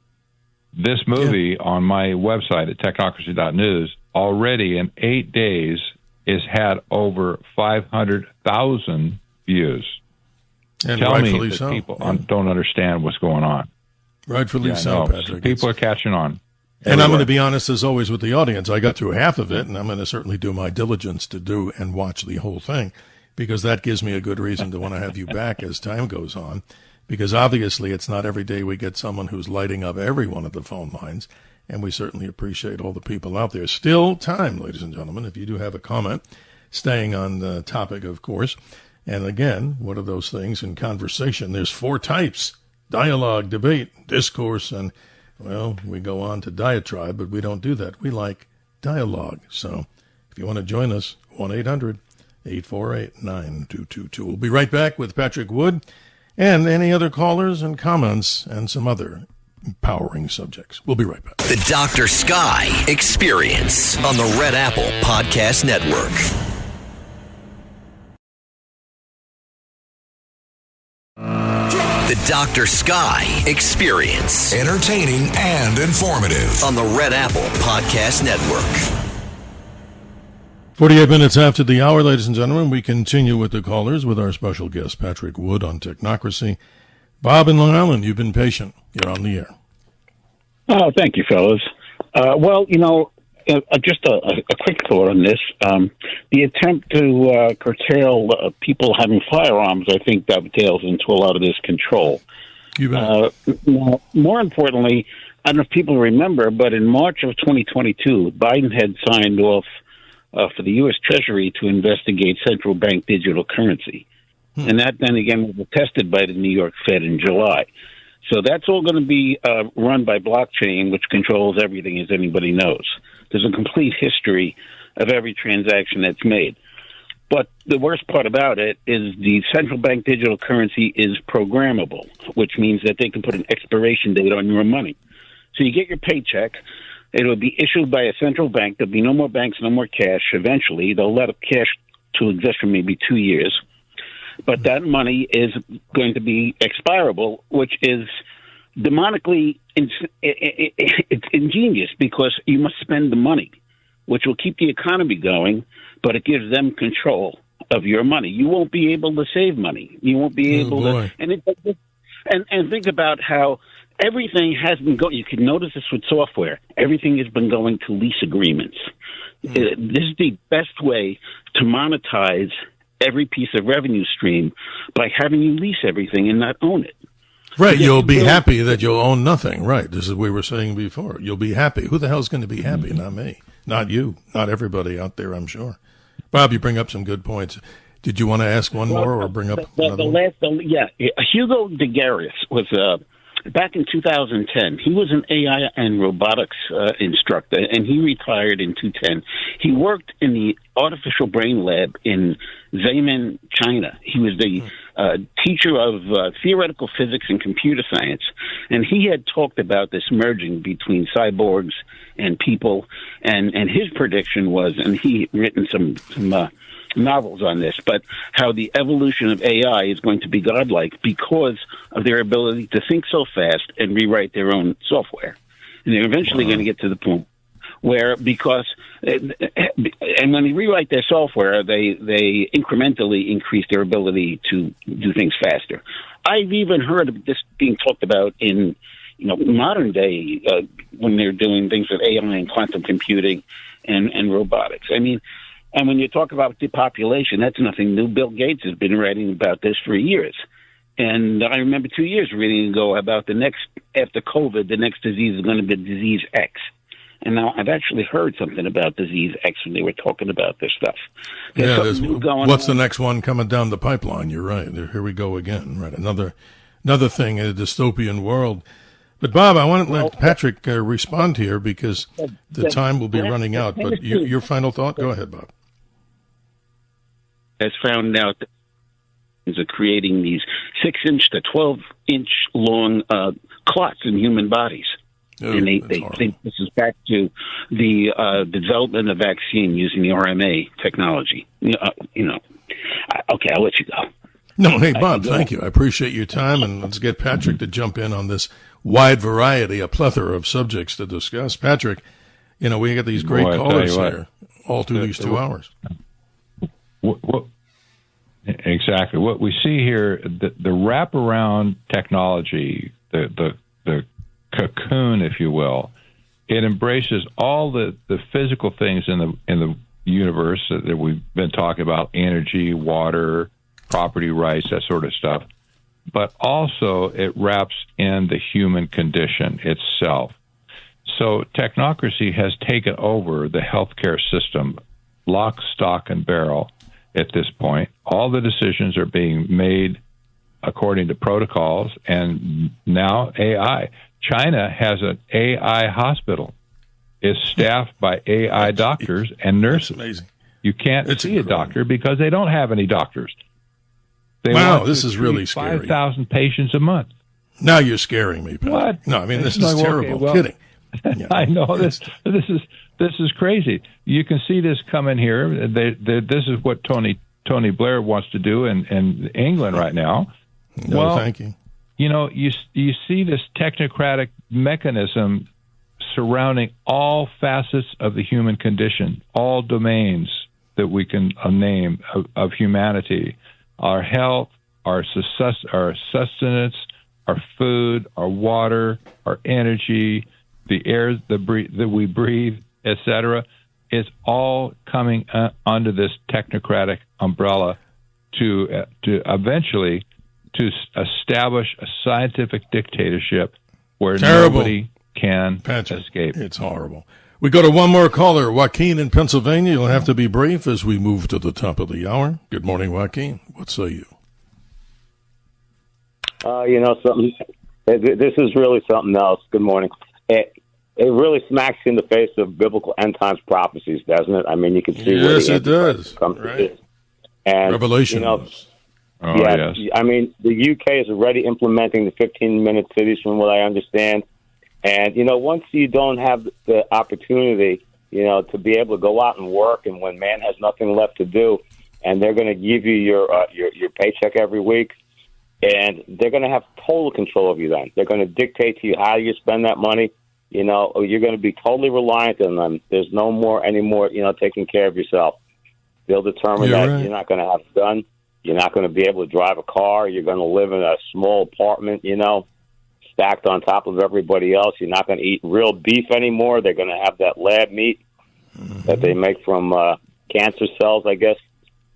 This movie on my website at technocracy.news already in 8 days has had over 500,000 views. And Tell me rightfully that so. people don't understand what's going on. Rightfully so, Patrick. People are catching on. And I'm going to be honest, as always, with the audience. I got through half of it, and I'm going to certainly do my diligence to do and watch the whole thing, because that gives me a good reason to want to have you back as time goes on, because obviously it's not every day we get someone who's lighting up every one of the phone lines, and we certainly appreciate all the people out there. Still time, ladies and gentlemen, if you do have a comment, staying on the topic, of course. And again, what are those things in conversation? There's 4 types: dialogue, debate, discourse, and, well, we go on to diatribe, but we don't do that. We like dialogue. So if you want to join us, 1-800-848-9222. We'll be right back with Patrick Wood and any other callers and comments and some other empowering subjects. We'll be right back. The Dr. Sky Experience on the Red Apple Podcast Network. The Dr. Sky Experience. Entertaining and informative. On the Red Apple Podcast Network. 48 minutes after the hour, ladies and gentlemen, we continue with the callers with our special guest, Patrick Wood, on Technocracy. Bob in Long Island, you've been patient. You're on the air. Oh, thank you, fellas. Well, just a quick thought on this. The attempt to curtail people having firearms, I think, dovetails into a lot of this control. You bet. More importantly, I don't know if people remember, but in March of 2022, Biden had signed off for the U.S. Treasury to investigate central bank digital currency. And that then again was attested by the New York Fed in July. So that's all going to be run by blockchain, which controls everything, as anybody knows. There's a complete history of every transaction that's made. But the worst part about it is the central bank digital currency is programmable, which means that they can put an expiration date on your money. So you get your paycheck. It will be issued by a central bank. There'll be no more banks, no more cash. Eventually, they'll let cash to exist for maybe 2 years. But that money is going to be expirable, which is demonically it's ingenious, because you must spend the money, which will keep the economy going, but it gives them control of your money. You won't be able to save money. You won't be able to. And think about how everything has been going. You can notice this with software. Everything has been going to lease agreements. This is the best way to monetize every piece of revenue stream, by having you lease everything and not own it. Right, you'll be happy that you'll own nothing. Right, this is what we were saying before. You'll be happy. Who the hell's going to be happy? Not me. Not you. Not everybody out there, I'm sure. Bob, you bring up some good points. Did you want to ask one more or bring up another one? Hugo DeGarius was, back in 2010, he was an AI and robotics instructor, and he retired in 2010. He worked in the artificial brain lab in Xiamen, China. He was the teacher of theoretical physics and computer science, and he had talked about this merging between cyborgs and people, and his prediction was, and he had written some novels on this, but how the evolution of AI is going to be godlike because of their ability to think so fast and rewrite their own software. And they're eventually going to get to the point where, because, and when they rewrite their software, they incrementally increase their ability to do things faster. I've even heard of this being talked about in modern day when they're doing things with AI and quantum computing and robotics. I mean, and when you talk about depopulation, that's nothing new. Bill Gates has been writing about this for years. And I remember 2 years reading ago about after COVID, the next disease is going to be disease X. And now I've actually heard something about disease X when they were talking about this stuff. What's the next one coming down the pipeline? You're right. Here we go again. Right, another another thing in a dystopian world. But, Bob, I want to let Patrick respond here because the time will be running out. But your final thought? Go ahead, Bob. Has found out that is creating these 6-inch to 12-inch long clots in human bodies. And they think this is back to the development of vaccine using the RNA technology. Okay, I'll let you go. No, hey, Bob, thank you. I appreciate your time, and let's get Patrick to jump in on this wide variety, a plethora of subjects to discuss. Patrick, we got these great callers here all through these 2 hours. Exactly. What we see here, the wraparound technology, the cocoon, if you will, it embraces all the physical things in the universe that we've been talking about: energy, water, property rights, that sort of stuff. But also it wraps in the human condition itself. So technocracy has taken over the healthcare system, lock, stock, and barrel at this point. All the decisions are being made according to protocols, and now AI. China has an AI hospital. It's staffed by AI doctors and nurses. That's amazing. You can't see a doctor because they don't have any doctors. Wow, this is really scary. 5,000 patients a month. Now you're scaring me, Pat. What? No, I mean, this is terrible. Okay, well, kidding. Yeah. I know this is crazy. You can see this coming here. This is what Tony Blair wants to do in England right now. No, well, thank you. You see this technocratic mechanism surrounding all facets of the human condition, all domains that we can name of humanity: our health, our sustenance, our food, our water, our energy, the air that we breathe, etc. Is all coming under this technocratic umbrella to eventually to establish a scientific dictatorship where nobody can escape. It's horrible. We go to one more caller, Joaquin in Pennsylvania. You'll have to be brief as we move to the top of the hour. Good morning, Joaquin. What say you? Something. This is really something else. Good morning. It really smacks you in the face of biblical end times prophecies, doesn't it? I mean, you can see. Yes, it does. Right. And Revelation. Yes. I mean, the UK is already implementing the 15-minute cities, from what I understand. And once you don't have the opportunity, to be able to go out and work, and when man has nothing left to do, and they're going to give you your paycheck every week, and they're going to have total control of you. Then they're going to dictate to you how you spend that money. You're going to be totally reliant on them. There's no more anymore. Taking care of yourself. They'll determine you're not going to have a gun. You're not going to be able to drive a car. You're going to live in a small apartment, stacked on top of everybody else. You're not going to eat real beef anymore. They're going to have that lab meat that they make from cancer cells, I guess.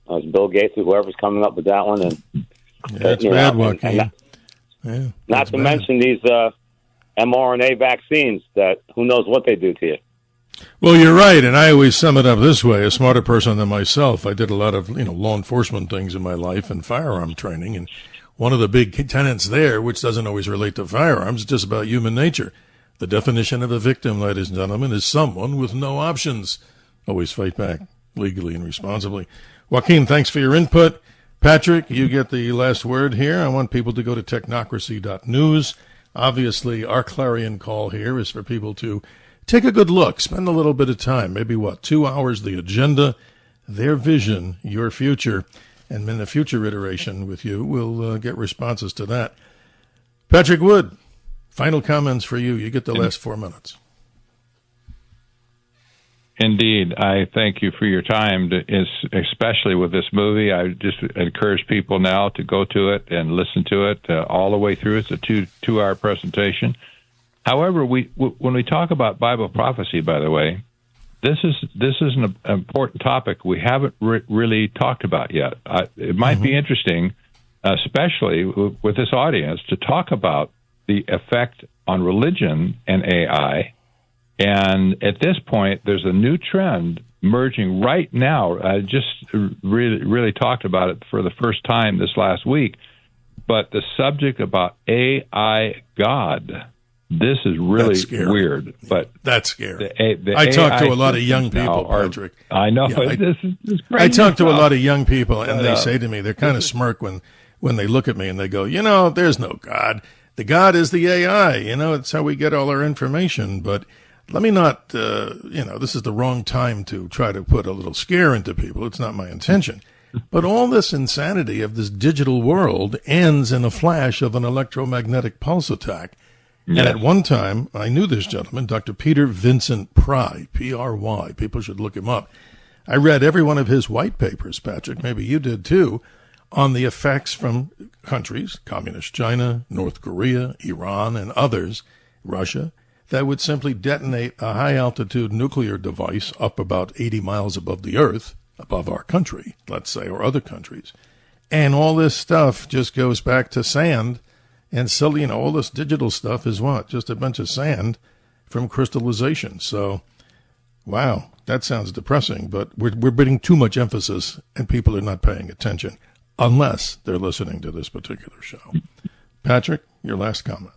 It's Bill Gates or whoever's coming up with that one. And it's bad, Joaquin. Not to mention these mRNA vaccines that who knows what they do to you. Well, you're right, and I always sum it up this way. A smarter person than myself, I did a lot of law enforcement things in my life and firearm training, and one of the big tenets there, which doesn't always relate to firearms, is just about human nature. The definition of a victim, ladies and gentlemen, is someone with no options. Always fight back legally and responsibly. Joaquin, thanks for your input. Patrick, you get the last word here. I want people to go to technocracy.news. Obviously, our clarion call here is for people to take a good look, spend a little bit of time, maybe 2 hours, the agenda, their vision, your future, and in the future iteration with you, we'll get responses to that. Patrick Wood, final comments for you. You get the last 4 minutes. Indeed. I thank you for your time, especially with this movie. I just encourage people now to go to it and listen to it all the way through. It's a two-hour presentation. However, when we talk about Bible prophecy, by the way, this is an important topic we haven't really talked about yet. It might be interesting, especially with this audience, to talk about the effect on religion and AI. And at this point, there's a new trend emerging right now. I just really talked about it for the first time this last week. But the subject about AI God, this is really weird. But that's scary. I talk to a lot of young people, Patrick. I know. Yeah, this is crazy. I talk to a lot of young people, and they say to me, they're kind of smirk when they look at me, and they go, there's no God. The God is the AI. It's how we get all our information. But let me not, this is the wrong time to try to put a little scare into people. It's not my intention. But all this insanity of this digital world ends in a flash of an electromagnetic pulse attack. Yes. And at one time, I knew this gentleman, Dr. Peter Vincent Pry, P-R-Y. People should look him up. I read every one of his white papers, Patrick, maybe you did too, on the effects from countries, communist China, North Korea, Iran, and others, Russia, that would simply detonate a high-altitude nuclear device up about 80 miles above the Earth, above our country, let's say, or other countries. And all this stuff just goes back to sand. And so, all this digital stuff is what? Just a bunch of sand from crystallization. So, wow, that sounds depressing, but we're putting too much emphasis and people are not paying attention unless they're listening to this particular show. Patrick, your last comment.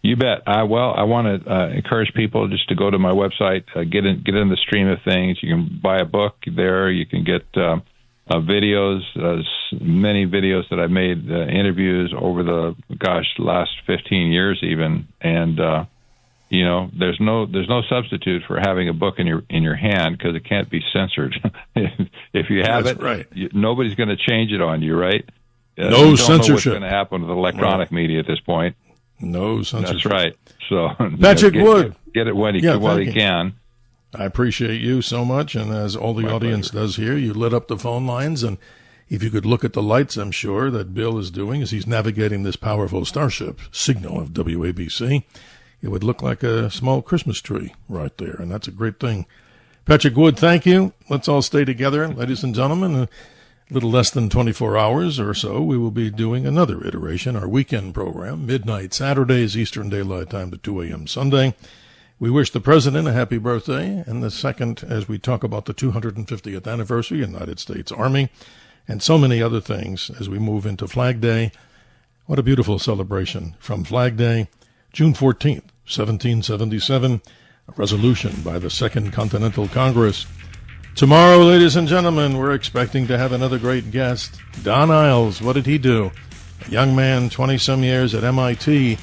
You bet. I want to encourage people just to go to my website, get in the stream of things. You can buy a book there. You can get videos, many videos that I've made, interviews over the last 15 years even, and there's no substitute for having a book in your hand because it can't be censored. If you have That's it, right. Nobody's going to change it on you, right? No censorship. Know what's going to happen with electronic media at this point. No censorship. That's right. So Patrick Wood, get it while he can. I appreciate you so much, and as all the audience does here, you lit up the phone lines, and if you could look at the lights, I'm sure, that Bill is doing as he's navigating this powerful starship signal of WABC, it would look like a small Christmas tree right there, and that's a great thing. Patrick Wood, thank you. Let's all stay together, ladies and gentlemen. A little less than 24 hours or so, we will be doing another iteration, our weekend program, midnight Saturdays, Eastern Daylight Time to 2 a.m. Sunday. We wish the President a happy birthday, and the second, as we talk about the 250th anniversary, United States Army, and so many other things as we move into Flag Day. What a beautiful celebration from Flag Day, June 14th, 1777, a resolution by the Second Continental Congress. Tomorrow, ladies and gentlemen, we're expecting to have another great guest, Don Iles. What did he do? A young man, 20-some years at MIT,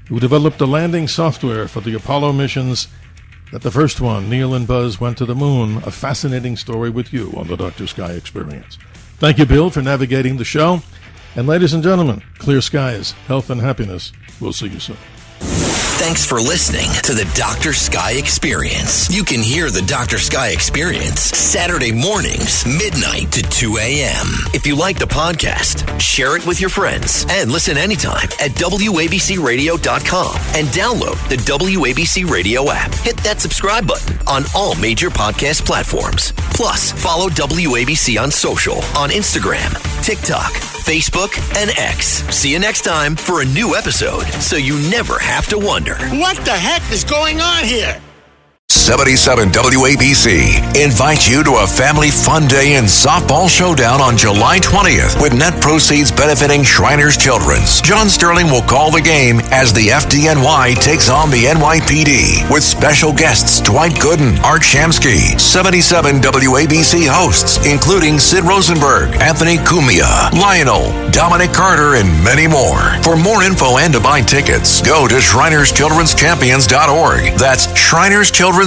who developed the landing software for the Apollo missions. That the first one, Neil and Buzz, went to the moon. A fascinating story with you on the Dr. Sky Experience. Thank you, Bill, for navigating the show. And ladies and gentlemen, clear skies, health, and happiness. We'll see you soon. Thanks for listening to the Dr. Sky Experience. You can hear the Dr. Sky Experience Saturday mornings, midnight to 2 a.m. If you like the podcast, share it with your friends and listen anytime at WABCRadio.com and download the WABC Radio app. Hit that subscribe button on all major podcast platforms. Plus, follow WABC on social on Instagram, TikTok, Facebook, and X. See you next time for a new episode so you never have to wonder. What the heck is going on here? 77 WABC invites you to a family fun day and softball showdown on July 20th with net proceeds benefiting Shriners Children's. John Sterling will call the game as the FDNY takes on the NYPD with special guests Dwight Gooden, Art Shamsky, 77 WABC hosts including Sid Rosenberg, Anthony Cumia, Lionel, Dominic Carter, and many more. For more info and to buy tickets, go to ShrinersChildren'sChampions.org. That's ShrinersChildren'sChampions.org.